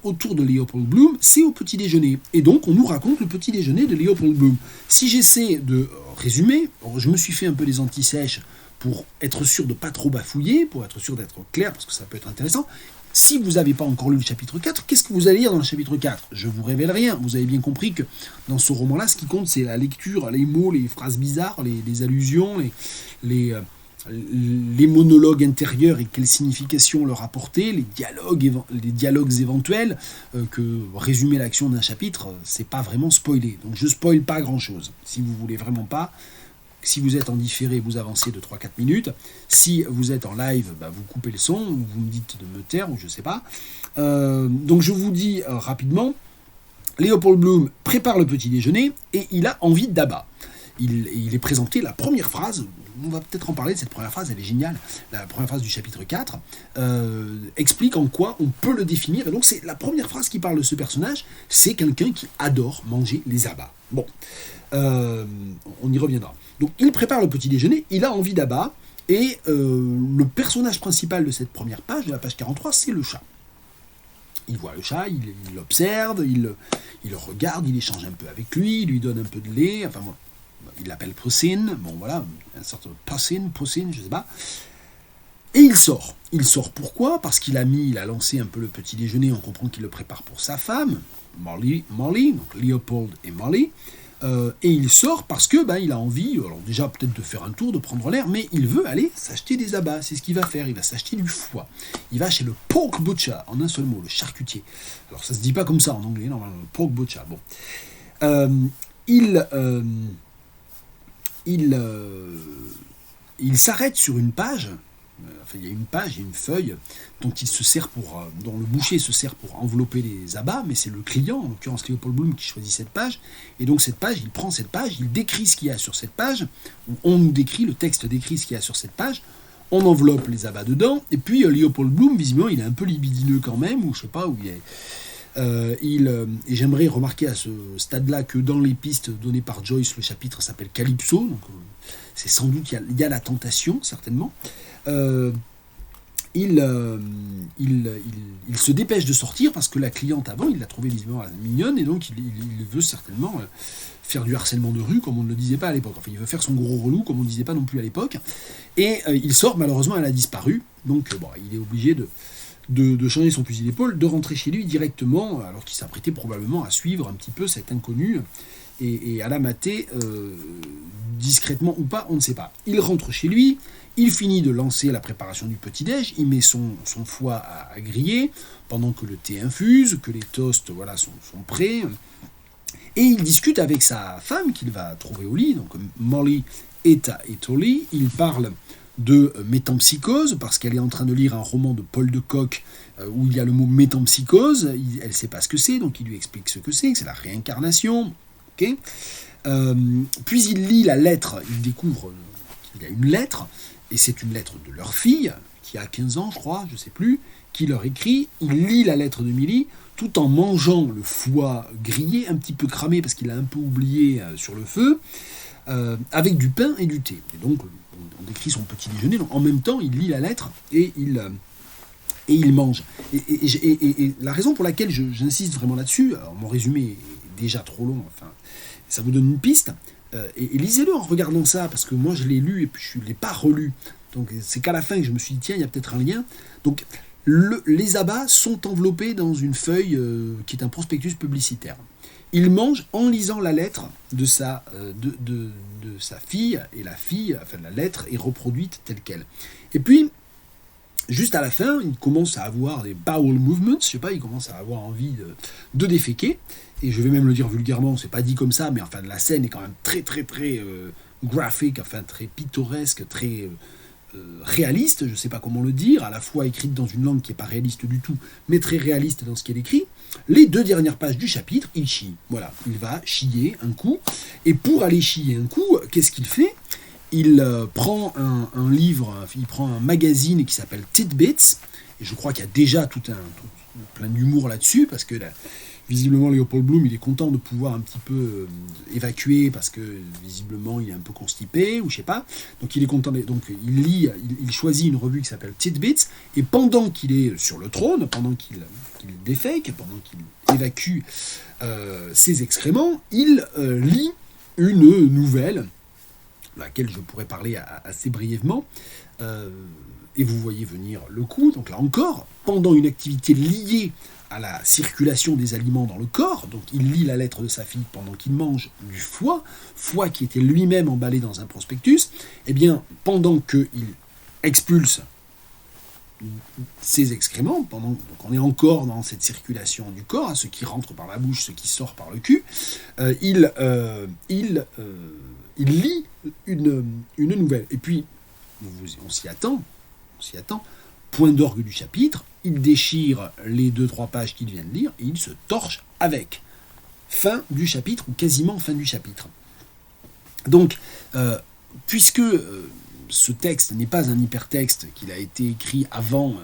autour de Leopold Bloom, c'est au petit déjeuner. Et donc, on nous raconte le petit déjeuner de Leopold Bloom. Si j'essaie de résumer, je me suis fait un peu les antisèches pour être sûr de ne pas trop bafouiller, pour être sûr d'être clair, parce que ça peut être intéressant. Si vous n'avez pas encore lu le chapitre 4, qu'est-ce que vous allez lire dans le chapitre 4 ? Je ne vous révèle rien. Vous avez bien compris que dans ce roman-là, ce qui compte, c'est la lecture, les mots, les phrases bizarres, les allusions, les monologues intérieurs et quelle signification leur apporter, les dialogues éventuels, que résumer l'action d'un chapitre, c'est pas vraiment spoiler. Donc je spoil pas grand-chose. Si vous voulez vraiment pas, si vous êtes en différé, vous avancez de 3-4 minutes. Si vous êtes en live, vous coupez le son, ou vous me dites de me taire, ou je sais pas. Donc je vous dis rapidement, Leopold Bloom prépare le petit déjeuner et il a envie d'abat. Il est présenté la première phrase, on va peut-être en parler de cette première phrase, elle est géniale, la première phrase du chapitre 4, explique en quoi on peut le définir, et donc c'est la première phrase qui parle de ce personnage, c'est quelqu'un qui adore manger les abats. Bon, on y reviendra. Donc il prépare le petit déjeuner, il a envie d'abat, et le personnage principal de cette première page, de la page 43, c'est le chat. Il voit le chat, il l'observe, il le regarde, il échange un peu avec lui, il lui donne un peu de lait, enfin bon, il l'appelle Poussine, bon voilà, une sorte de Poussine, je sais pas. Et il sort. Il sort pourquoi ? Parce qu'il a lancé un peu le petit déjeuner, on comprend qu'il le prépare pour sa femme, Molly, donc Leopold et Molly. Et il sort parce que il a envie, alors déjà peut-être de faire un tour, de prendre l'air, mais il veut aller s'acheter des abats. C'est ce qu'il va faire. Il va s'acheter du foie. Il va chez le pork butcher, en un seul mot, le charcutier. Alors ça se dit pas comme ça en anglais, normalement, le pork butcher. Bon. Il s'arrête sur une page. Enfin, il y a une page, il y a une feuille dont dont le boucher se sert pour envelopper les abats, mais c'est le client, en l'occurrence Léopold Bloom, qui choisit cette page. Et donc cette page, il prend cette page, il décrit ce qu'il y a sur cette page, on nous décrit, le texte décrit ce qu'il y a sur cette page, on enveloppe les abats dedans, et puis Léopold Bloom, visiblement, il est un peu libidineux quand même, ou je sais pas, où il est... et j'aimerais remarquer à ce stade-là que dans les pistes données par Joyce, le chapitre s'appelle Calypso, donc c'est sans doute, il y a la tentation, certainement. Il se dépêche de sortir parce que la cliente avant, il l'a trouvée visiblement mignonne, et donc il veut certainement faire du harcèlement de rue, comme on ne le disait pas à l'époque. Enfin, il veut faire son gros relou, comme on ne disait pas non plus à l'époque. Et il sort, malheureusement, elle a disparu, donc il est obligé de changer son fusil d'épaule, de rentrer chez lui directement, alors qu'il s'apprêtait probablement à suivre un petit peu cet inconnu et à la mater discrètement ou pas, on ne sait pas. Il rentre chez lui, il finit de lancer la préparation du petit-déj, il met son foie à griller, pendant que le thé infuse, que les toasts sont prêts, et il discute avec sa femme qu'il va trouver au lit, donc Molly est au lit, il parle de métempsychose, parce qu'elle est en train de lire un roman de Paul de Kock où il y a le mot métempsychose, elle ne sait pas ce que c'est, donc il lui explique ce que c'est la réincarnation. Okay. Puis il lit la lettre, il découvre qu'il y a une lettre, et c'est une lettre de leur fille, qui a 15 ans je crois, je ne sais plus, qui leur écrit, il lit la lettre de Millie, tout en mangeant le foie grillé, un petit peu cramé parce qu'il a un peu oublié sur le feu, avec du pain et du thé. Et donc on décrit son petit déjeuner, donc en même temps il lit la lettre et il mange. Et la raison pour laquelle j'insiste vraiment là-dessus, alors mon résumé est déjà trop long, enfin ça vous donne une piste, et lisez-le en regardant ça, parce que moi je l'ai lu et puis je ne l'ai pas relu, donc c'est qu'à la fin que je me suis dit tiens, il y a peut-être un lien. Donc les abats sont enveloppés dans une feuille qui est un prospectus publicitaire. Il mange en lisant la lettre de sa fille, et la lettre est reproduite telle qu'elle. Et puis, juste à la fin, il commence à avoir des bowel movements, je sais pas, il commence à avoir envie de déféquer, et je vais même le dire vulgairement, c'est pas dit comme ça, mais enfin la scène est quand même très très très graphique, enfin très pittoresque, très réaliste, je ne sais pas comment le dire, à la fois écrite dans une langue qui n'est pas réaliste du tout, mais très réaliste dans ce qu'elle écrit. Les 2 dernières pages du chapitre, il chie. Voilà, il va chier un coup, et pour aller chier un coup, qu'est-ce qu'il fait ? Il prend un livre, il prend un magazine qui s'appelle Tidbits, et je crois qu'il y a déjà plein d'humour là-dessus, parce que visiblement Léopold Bloom il est content de pouvoir un petit peu évacuer, parce que visiblement il est un peu constipé, ou je sais pas, donc il est content, donc il choisit une revue qui s'appelle Tidbits, et pendant qu'il est sur le trône, pendant qu'il défèque, pendant qu'il évacue ses excréments, il lit une nouvelle, laquelle je pourrais parler assez brièvement, et vous voyez venir le coup. Donc là encore, pendant une activité liée à la circulation des aliments dans le corps, donc il lit la lettre de sa fille pendant qu'il mange du foie qui était lui-même emballé dans un prospectus, et bien pendant qu'il expulse ses excréments, donc on est encore dans cette circulation du corps, ce qui rentre par la bouche, ce qui sort par le cul, il lit une nouvelle. Et puis, on s'y attend, point d'orgue du chapitre, il déchire les 2-3 pages qu'il vient de lire, et il se torche avec. Fin du chapitre, ou quasiment fin du chapitre. Donc, puisque ce texte n'est pas un hypertexte, qu'il a été écrit avant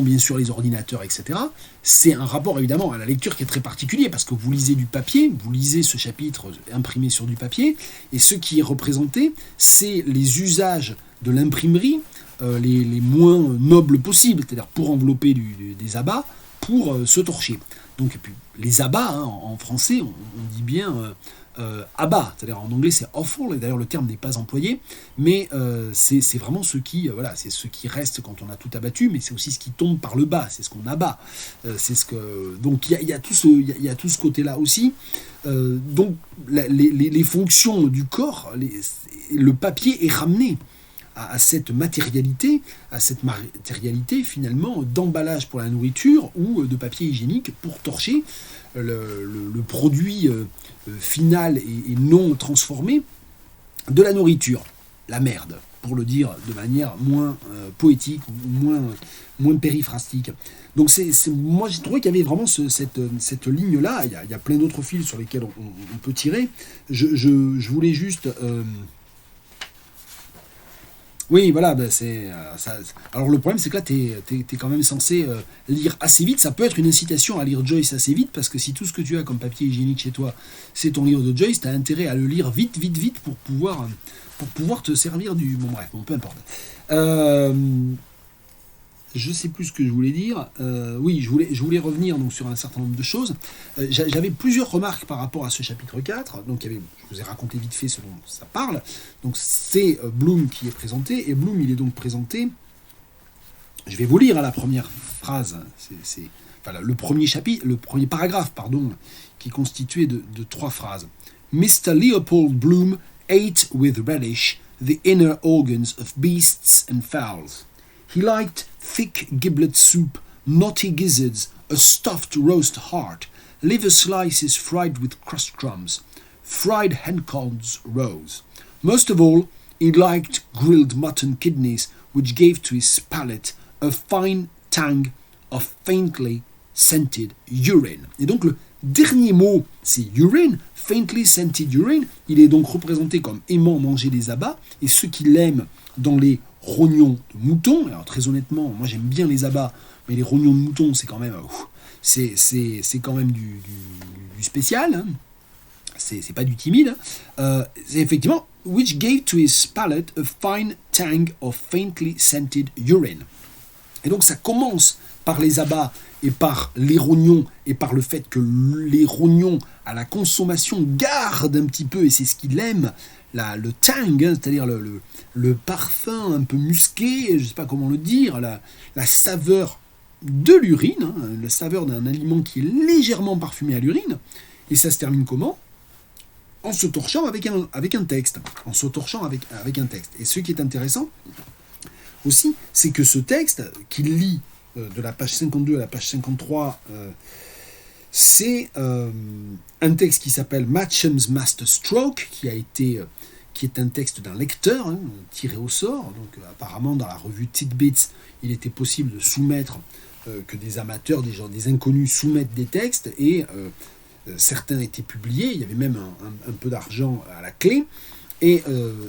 bien sûr les ordinateurs, etc., c'est un rapport évidemment à la lecture qui est très particulier, parce que vous lisez du papier, vous lisez ce chapitre imprimé sur du papier, et ce qui est représenté, c'est les usages de l'imprimerie les moins nobles possibles, c'est-à-dire pour envelopper des abats, pour se torcher. Donc, et puis, les abats, en français, on dit bien abat, c'est-à-dire en anglais c'est offal, et d'ailleurs le terme n'est pas employé, mais c'est vraiment ce qui, voilà, c'est ce qui reste quand on a tout abattu, mais c'est aussi ce qui tombe par le bas, c'est ce qu'on abat. Donc il y a tout ce côté-là aussi. Donc les fonctions du corps, le papier est ramené à cette matérialité finalement d'emballage pour la nourriture ou de papier hygiénique pour torcher le produit final et non transformé de la nourriture, la merde, pour le dire de manière moins poétique ou moins périphrastique. Donc moi j'ai trouvé qu'il y avait vraiment cette ligne-là. Il y a plein d'autres fils sur lesquels on peut tirer. Je voulais juste... Oui, voilà, ça. Alors le problème, c'est que là, t'es quand même censé lire assez vite. Ça peut être une incitation à lire Joyce assez vite, parce que si tout ce que tu as comme papier hygiénique chez toi, c'est ton livre de Joyce, t'as intérêt à le lire vite pour pouvoir te servir du... Bon bref, peu importe. Je sais plus ce que je voulais dire. Oui, je voulais revenir donc sur un certain nombre de choses. J'avais plusieurs remarques par rapport à ce chapitre 4. Donc, je vous ai raconté vite fait ce dont ça parle. Donc, c'est Bloom qui est présenté. Et Bloom, il est donc présenté... Je vais vous lire à la première phrase. Le premier paragraphe, qui est constitué de 3 phrases. Mr. Leopold Bloom ate with relish the inner organs of beasts and fowls. He liked thick giblet soup, knotty gizzards, a stuffed roast heart, liver slices fried with crust crumbs, fried hencods roes. Most of all, he liked grilled mutton kidneys, which gave to his palate a fine tang of faintly scented urine. Et donc le dernier mot, c'est urine, faintly scented urine. Il est donc représenté comme aimant manger des abats, et ceux qui l'aiment dans les rognons de mouton. Alors très honnêtement, moi j'aime bien les abats, mais les rognons de mouton, c'est quand même, c'est quand même du spécial. Hein. C'est pas du timide. C'est effectivement, which gave to his palate a fine tang of faintly scented urine. Et donc ça commence par les abats et par les rognons et par le fait que les rognons à la consommation gardent un petit peu, et c'est ce qu'il aime, le tang, hein, c'est-à-dire le parfum un peu musqué, je ne sais pas comment le dire, la saveur de l'urine, hein, la saveur d'un aliment qui est légèrement parfumé à l'urine. Et ça se termine comment ? En se torchant avec un texte. En se torchant avec un texte. Et ce qui est intéressant aussi, c'est que ce texte qu'il lit de la page 52 à la page 53, c'est un texte qui s'appelle Matcham's Master Stroke, qui est un texte d'un lecteur, hein, tiré au sort. Donc apparemment dans la revue Tidbits, il était possible de soumettre, que des amateurs, des inconnus soumettent des textes, et certains étaient publiés, il y avait même un peu d'argent à la clé, et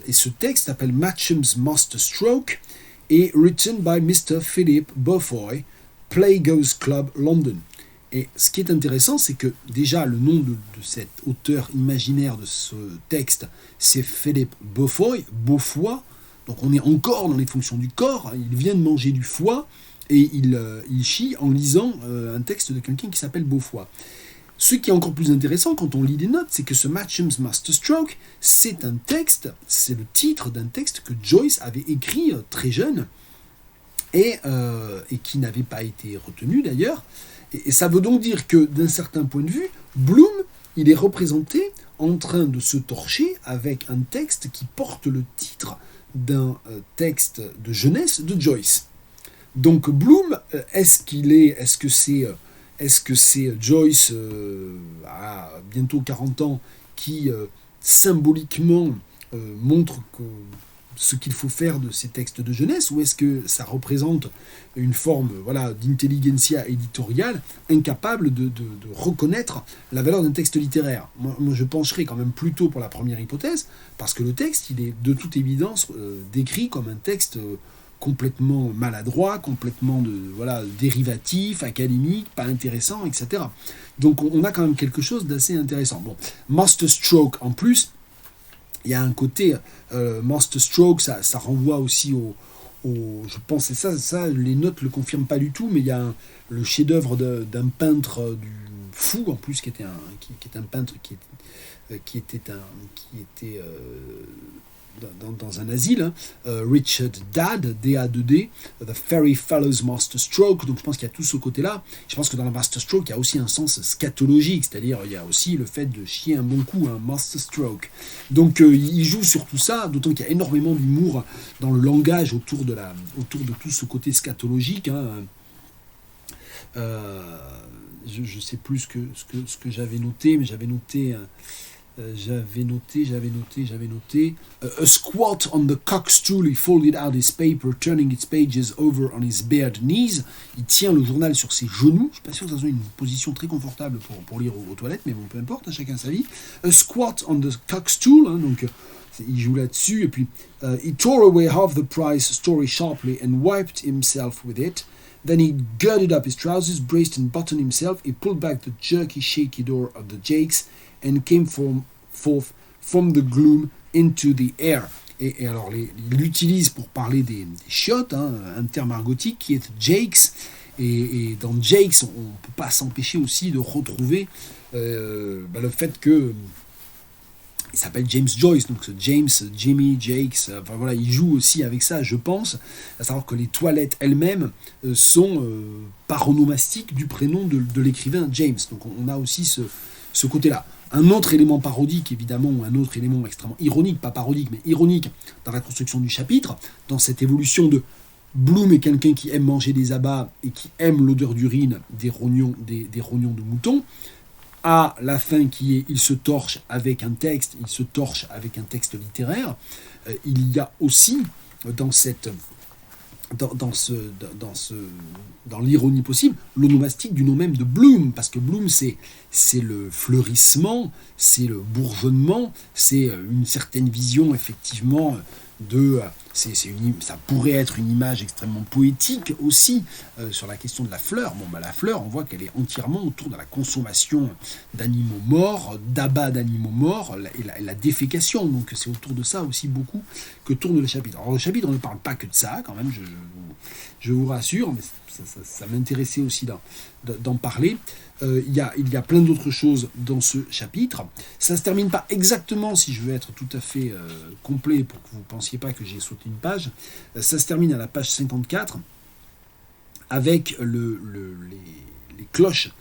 ce texte s'appelle Matcham's Master Stroke, et written by Mr. Philip Beaufoy, Playgo's Club London. Et ce qui est intéressant, c'est que déjà le nom de cet auteur imaginaire de ce texte, c'est Philip Beaufoy, Beaufoy. Donc on est encore dans les fonctions du corps. Il vient de manger du foie et il chie en lisant un texte de quelqu'un qui s'appelle Beaufoy. Ce qui est encore plus intéressant quand on lit des notes, c'est que ce Matcham's Master Stroke, c'est le titre d'un texte que Joyce avait écrit très jeune et qui n'avait pas été retenu d'ailleurs. Et ça veut donc dire que, d'un certain point de vue, Bloom, il est représenté en train de se torcher avec un texte qui porte le titre d'un texte de jeunesse de Joyce. Donc Bloom, est-ce que c'est Joyce, à bientôt 40 ans, qui symboliquement montre ce qu'il faut faire de ces textes de jeunesse, ou est-ce que ça représente une forme d'intelligentsia éditoriale incapable de reconnaître la valeur d'un texte littéraire ? Moi, je pencherais quand même plutôt pour la première hypothèse, parce que le texte, il est de toute évidence décrit comme un texte complètement maladroit, complètement dérivatif, académique, pas intéressant, etc. Donc on a quand même quelque chose d'assez intéressant. Bon, Master Stroke en plus, il y a un côté Master Stroke, ça renvoie aussi je pense, et ça, les notes le confirment pas du tout, mais il y a le chef-d'œuvre d'un peintre du fou en plus qui était qui est un peintre qui était dans un asile, hein, Richard Dad, D-A-2-D, The Fairy Fellow's Master Stroke. Donc je pense qu'il y a tout ce côté-là. Je pense que dans la Master Stroke, il y a aussi un sens scatologique, c'est-à-dire il y a aussi le fait de chier un bon coup, un Master Stroke. Donc il joue sur tout ça, d'autant qu'il y a énormément d'humour dans le langage autour de tout ce côté scatologique. Hein. Je sais plus ce que j'avais noté, mais j'avais noté. J'avais noté. A squat on the cockstool, he folded out his paper, turning its pages over on his bared knees. Il tient le journal sur ses genoux. Je suis pas sûr que ça soit une position très confortable pour lire aux toilettes, mais bon, peu importe, hein, chacun sa vie. A squat on the cockstool, hein, donc il joue là-dessus. Et puis, he tore away half the prize story sharply and wiped himself with it. Then he girded up his trousers, braced and buttoned himself. He pulled back the jerky, shaky door of the Jakes and came forth from the gloom into the air. Et alors, il l'utilise pour parler des chiottes, hein, un terme argotique qui est Jakes. Et dans Jakes, on ne peut pas s'empêcher aussi de retrouver le fait que il s'appelle James Joyce, donc James, Jimmy, Jakes, enfin voilà, il joue aussi avec ça, je pense, à savoir que les toilettes elles-mêmes sont paronomastiques du prénom de l'écrivain James. Donc on a aussi ce côté-là. Un autre élément parodique, évidemment, ou un autre élément extrêmement ironique, pas parodique, mais ironique, dans la construction du chapitre, dans cette évolution de Bloom est quelqu'un qui aime manger des abats et qui aime l'odeur d'urine des rognons de mouton, à la fin qui est il se torche avec un texte littéraire, il y a aussi dans l'ironie possible, l'onomastique du nom même de Bloom, parce que Bloom c'est le fleurissement, c'est le bourgeonnement, c'est une certaine vision effectivement ça pourrait être une image extrêmement poétique aussi sur la question de la fleur. Bon, la fleur, on voit qu'elle est entièrement autour de la consommation d'animaux morts, d'abats d'animaux morts et la défécation. Donc c'est autour de ça aussi beaucoup que tourne le chapitre. Alors le chapitre ne parle pas que de ça, quand même, je vous rassure, mais ça m'intéressait aussi d'en parler. Il y a plein d'autres choses dans ce chapitre. Ça ne se termine pas exactement, si je veux être tout à fait complet, pour que vous ne pensiez pas que j'ai sauté une page. Ça se termine à la page 54, avec les cloches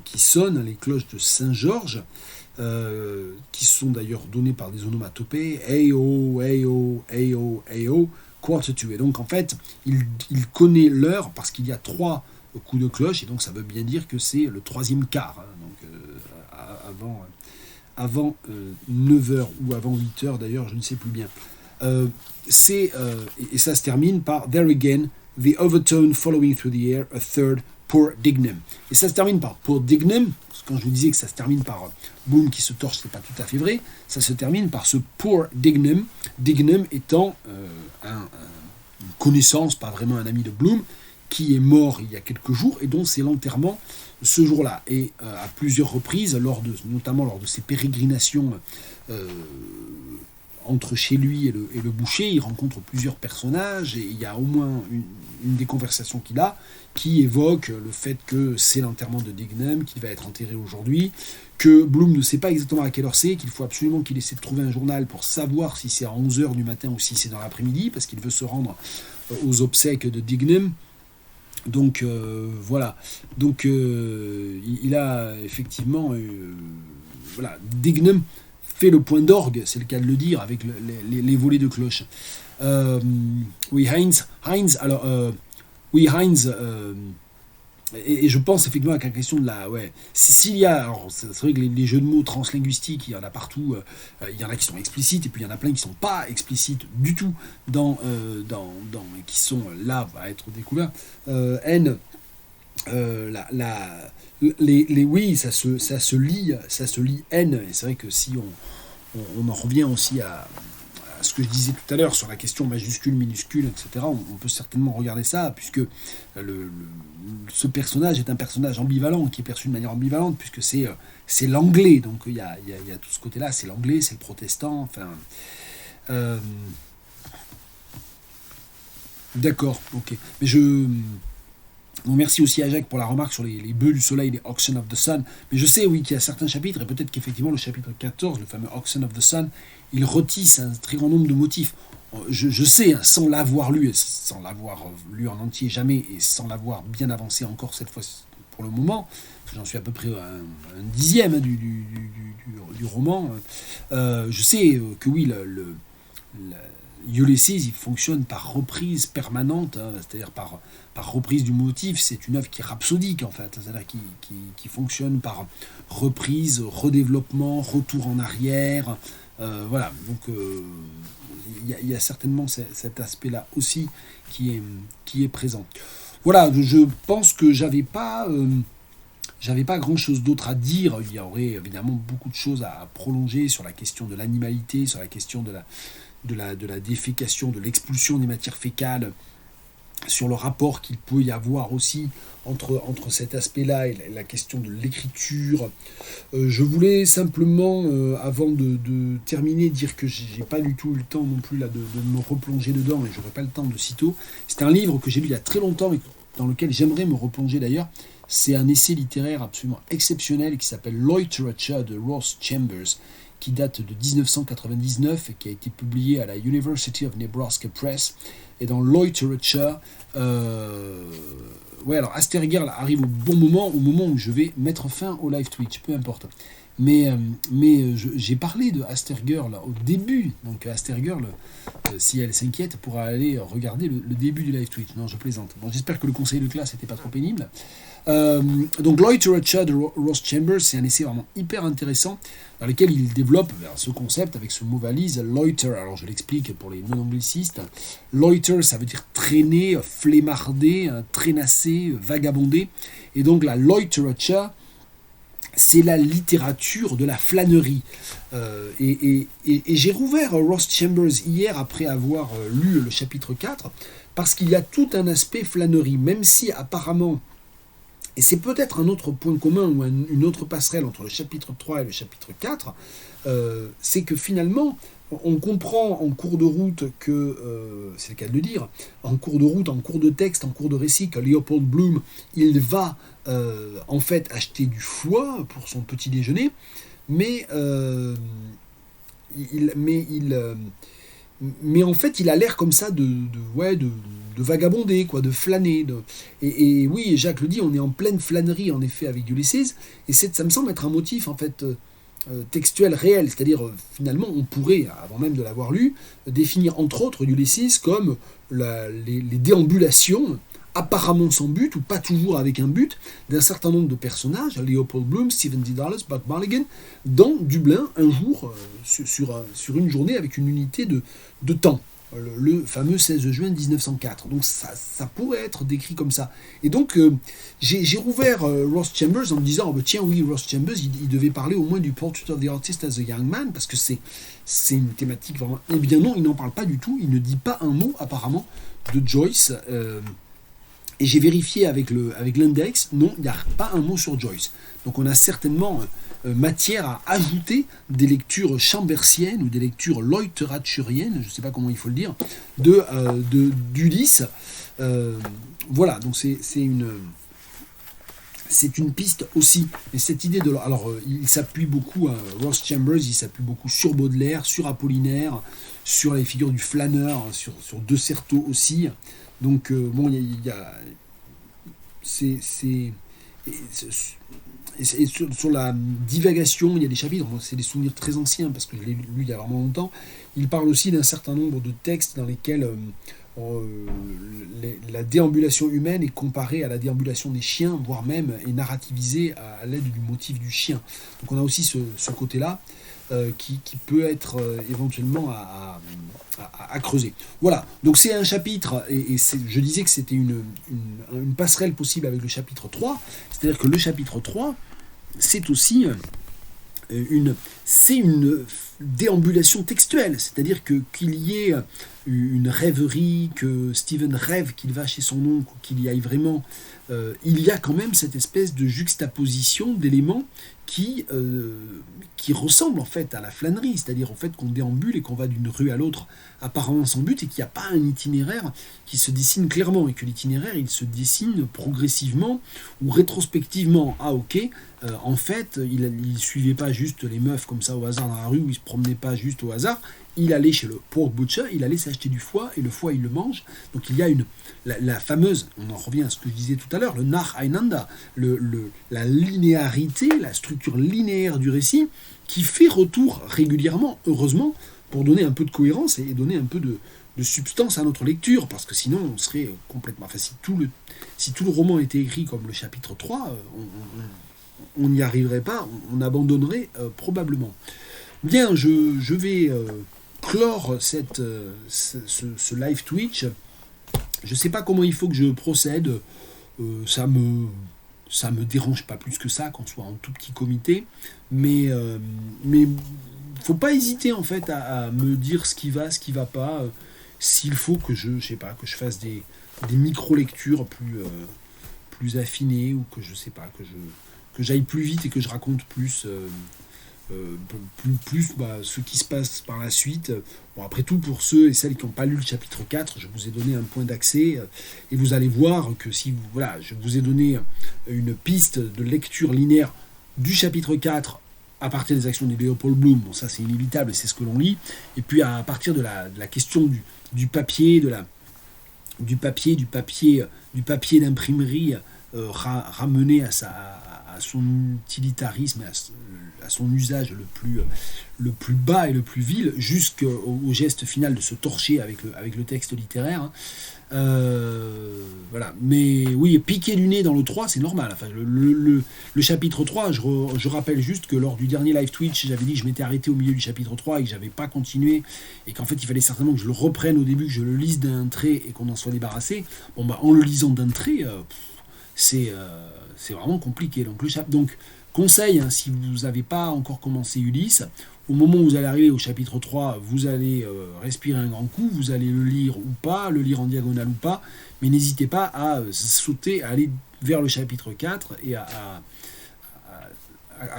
qui sonnent, les cloches de Saint-Georges, qui sont d'ailleurs données par des onomatopées. Ayo, ayo, ayo, ayo, quarter to. Et donc en fait, il connaît l'heure parce qu'il y a 3 coups de cloche, et donc ça veut bien dire que c'est le 3e quart, hein, donc avant 9h ou avant 8h d'ailleurs, je ne sais plus bien. Et ça se termine par There again, the overtone following through the air, a third, poor Dignam. Et ça se termine par poor Dignam, parce que quand je vous disais que ça se termine par Bloom qui se torche, c'est pas tout à fait vrai, ça se termine par ce poor Dignam, Dignam étant une connaissance, pas vraiment un ami de Bloom, qui est mort il y a quelques jours et dont c'est l'enterrement ce jour-là. Et à plusieurs reprises, notamment lors de ses pérégrinations entre chez lui et le boucher, il rencontre plusieurs personnages et il y a au moins une des conversations qu'il a qui évoque le fait que c'est l'enterrement de Dignam, qu'il va être enterré aujourd'hui, que Bloom ne sait pas exactement à quelle heure c'est, qu'il faut absolument qu'il essaie de trouver un journal pour savoir si c'est à 11h du matin ou si c'est dans l'après-midi, parce qu'il veut se rendre aux obsèques de Dignam. Donc voilà, donc il a effectivement, Dignam fait le point d'orgue, c'est le cas de le dire, avec les volets de cloche. Heinz, et je pense effectivement à la question de la... Ouais, s'il y a... Alors, c'est vrai que les jeux de mots translinguistiques, il y en a partout. Il y en a qui sont explicites, et puis il y en a plein qui ne sont pas explicites du tout, qui sont là à être découverts. Oui, ça se lit N, et c'est vrai que si on en revient aussi à ce que je disais tout à l'heure sur la question majuscule, minuscule, etc., on peut certainement regarder ça, puisque ce personnage est un personnage ambivalent, qui est perçu de manière ambivalente, puisque c'est l'anglais, donc il y a tout ce côté-là, c'est l'anglais, c'est le protestant, enfin... D'accord, ok. Mais bon, merci aussi à Jacques pour la remarque sur les bœufs du soleil, les Oxen of the Sun. Mais je sais, oui, qu'il y a certains chapitres, et peut-être qu'effectivement le chapitre 14, le fameux Oxen of the Sun, il retisse un très grand nombre de motifs. Je sais, hein, sans l'avoir lu, et sans l'avoir lu en entier jamais, et sans l'avoir bien avancé encore cette fois pour le moment, parce que j'en suis à peu près un dixième hein, du roman, je sais que oui, Ulysses, il fonctionne par reprise permanente, hein, c'est-à-dire par reprise du motif. C'est une œuvre qui est rhapsodique, en fait, c'est-à-dire qui fonctionne par reprise, redéveloppement, retour en arrière. Voilà, donc il y a certainement cet aspect-là aussi qui est présent. Voilà, je pense que j'avais pas grand-chose d'autre à dire. Il y aurait évidemment beaucoup de choses à prolonger sur la question de l'animalité, sur la question de la défécation, de l'expulsion des matières fécales, sur le rapport qu'il peut y avoir aussi entre cet aspect-là et la question de l'écriture. Je voulais simplement, avant de terminer, dire que j'ai pas du tout eu le temps non plus là, de me replonger dedans, et j'aurai pas le temps de sitôt. C'est un livre que j'ai lu il y a très longtemps, et dans lequel j'aimerais me replonger d'ailleurs. C'est un essai littéraire absolument exceptionnel qui s'appelle Literature de Ross Chambers, qui date de 1999 et qui a été publié à la University of Nebraska Press. Et dans Literature, alors Astergirl arrive au bon moment, au moment où je vais mettre fin au live Twitch, peu importe. Mais j'ai parlé de Astergirl au début, donc Astergirl, si elle s'inquiète, pourra aller regarder le début du live Twitch. Non, je plaisante. Bon, j'espère que le conseil de classe n'était pas trop pénible. Donc Literature de Ross Chambers, c'est un essai vraiment hyper intéressant dans lequel il développe ce concept avec ce mot valise, loiter. Alors je l'explique pour les non-anglicistes. Loiter, ça veut dire traîner, flémarder, traînasser, vagabonder. Et donc la literature, c'est la littérature de la flânerie. Et j'ai rouvert Ross Chambers hier après avoir lu le chapitre 4, parce qu'il y a tout un aspect flânerie, même si apparemment, et c'est peut-être un autre point commun ou une autre passerelle entre le chapitre 3 et le chapitre 4, c'est que finalement, on comprend en cours de route que, c'est le cas de le dire, en cours de route, en cours de texte, en cours de récit, que Leopold Bloom, il va en fait acheter du foie pour son petit déjeuner, mais en fait, il a l'air comme ça de vagabonder, quoi, de flâner. Et oui, Jacques le dit, on est en pleine flânerie, en effet, avec Ulysses. Et ça me semble être un motif, en fait, textuel réel. C'est-à-dire, finalement, on pourrait, avant même de l'avoir lu, définir, entre autres, Ulysses comme les déambulations, apparemment sans but, ou pas toujours avec un but, d'un certain nombre de personnages, Leopold Bloom, Stephen D. Dallas, Buck Mulligan, dans Dublin, un jour, sur une journée, avec une unité de temps, le fameux 16 juin 1904. Donc ça pourrait être décrit comme ça. Et donc, j'ai rouvert Ross Chambers en me disant, tiens, oui, Ross Chambers, il devait parler au moins du Portrait of the Artist as a Young Man, parce que c'est une thématique vraiment... Eh bien non, il n'en parle pas du tout, il ne dit pas un mot, apparemment, de Joyce. Et j'ai vérifié avec l'index, non, il n'y a pas un mot sur Joyce. Donc on a certainement matière à ajouter des lectures chambersiennes ou des lectures littératuriennes, je ne sais pas comment il faut le dire, d'Ulysse. Voilà, donc c'est une piste aussi. Et cette idée de... Alors, il s'appuie beaucoup, Ross Chambers, il s'appuie beaucoup sur Baudelaire, sur Apollinaire, sur les figures du flâneur, sur De Certeau aussi. Donc, bon, il y a sur la divagation, il y a des chapitres, c'est des souvenirs très anciens, parce que je l'ai lu il y a vraiment longtemps. Il parle aussi d'un certain nombre de textes dans lesquels la déambulation humaine est comparée à la déambulation des chiens, voire même est narrativisée à l'aide du motif du chien. Donc on a aussi ce côté-là qui peut être éventuellement à creuser. Voilà, donc c'est un chapitre, et je disais que c'était une passerelle possible avec le chapitre 3, c'est-à-dire que le chapitre 3, c'est aussi une déambulation textuelle, c'est-à-dire qu'il y ait une rêverie, que Steven rêve qu'il va chez son oncle, qu'il y aille vraiment, il y a quand même cette espèce de juxtaposition d'éléments qui ressemblent en fait à la flânerie, c'est-à-dire en fait qu'on déambule et qu'on va d'une rue à l'autre apparemment sans but et qu'il n'y a pas un itinéraire qui se dessine clairement et que l'itinéraire il se dessine progressivement ou rétrospectivement. Ah ok, en fait il suivait pas juste les meufs comme ça au hasard dans la rue, ou il se promenait pas juste au hasard, il allait chez le pork butcher, il allait s'acheter du foie et le foie il le mange. Donc il y a la fameuse, on en revient à ce que je disais tout à l'heure, le Nach-Einander, la linéarité, la structure linéaire du récit qui fait retour régulièrement, heureusement, pour donner un peu de cohérence et donner un peu de substance à notre lecture, parce que sinon on serait complètement... Enfin, si tout le roman était écrit comme le chapitre 3, on n'y arriverait pas, on abandonnerait probablement. Bien, je vais clore ce live Twitch. Je ne sais pas comment il faut que je procède. Ça me dérange pas plus que ça qu'on soit en tout petit comité, mais faut pas hésiter en fait à me dire ce qui va, ce qui va pas. S'il faut que je sais pas, que je fasse des micro-lectures plus affinées, ou que je sais pas, que j'aille plus vite et que je raconte plus ce qui se passe par la suite. Bon, après tout, pour ceux et celles qui n'ont pas lu le chapitre 4, je vous ai donné un point d'accès, et vous allez voir que si je vous ai donné une piste de lecture linéaire du chapitre 4 à partir des actions de Leopold Bloom, bon ça c'est inévitable, c'est ce que l'on lit, et puis à partir de la question du papier, du papier d'imprimerie, ramené à son utilitarisme, à son usage le plus bas et le plus vil, jusqu'au geste final de se torcher avec le texte littéraire. Voilà. Mais oui, piquer du nez dans le 3, c'est normal. Enfin, le chapitre 3, je rappelle juste que lors du dernier live Twitch, j'avais dit que je m'étais arrêté au milieu du chapitre 3 et que j'avais pas continué, et qu'en fait il fallait certainement que je le reprenne au début, que je le lise d'un trait et qu'on en soit débarrassé. Bon bah en le lisant d'un trait, c'est vraiment compliqué. Donc conseil, hein, si vous n'avez pas encore commencé Ulysse, au moment où vous allez arriver au chapitre 3, vous allez respirer un grand coup, vous allez le lire ou pas, le lire en diagonale ou pas, mais n'hésitez pas à sauter, à aller vers le chapitre 4 et à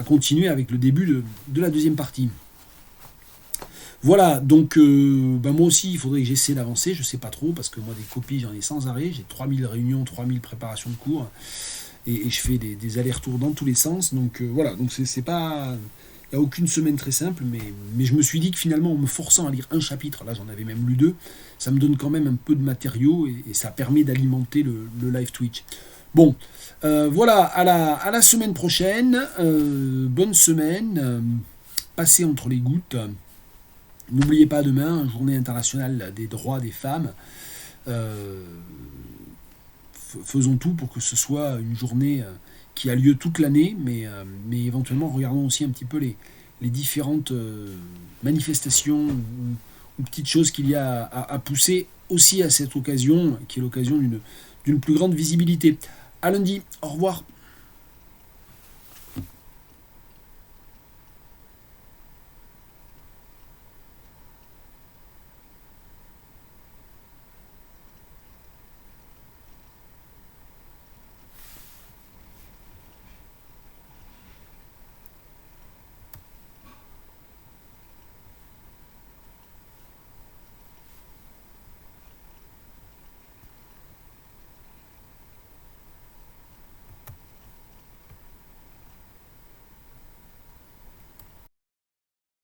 continuer avec le début de la deuxième partie. Voilà, donc moi aussi, il faudrait que j'essaie d'avancer, je sais pas trop, parce que moi, des copies, j'en ai sans arrêt, j'ai 3000 réunions, 3000 préparations de cours, et je fais des allers-retours dans tous les sens, donc voilà, donc c'est pas... Il n'y a aucune semaine très simple, mais je me suis dit que finalement, en me forçant à lire un chapitre, là j'en avais même lu 2, ça me donne quand même un peu de matériaux, et ça permet d'alimenter le live Twitch. Bon, voilà, à la semaine prochaine, bonne semaine, passez entre les gouttes. N'oubliez pas demain, journée internationale des droits des femmes. Faisons tout pour que ce soit une journée qui a lieu toute l'année, mais éventuellement regardons aussi un petit peu les différentes manifestations ou petites choses qu'il y a à pousser aussi à cette occasion, qui est l'occasion d'une plus grande visibilité. À lundi, au revoir.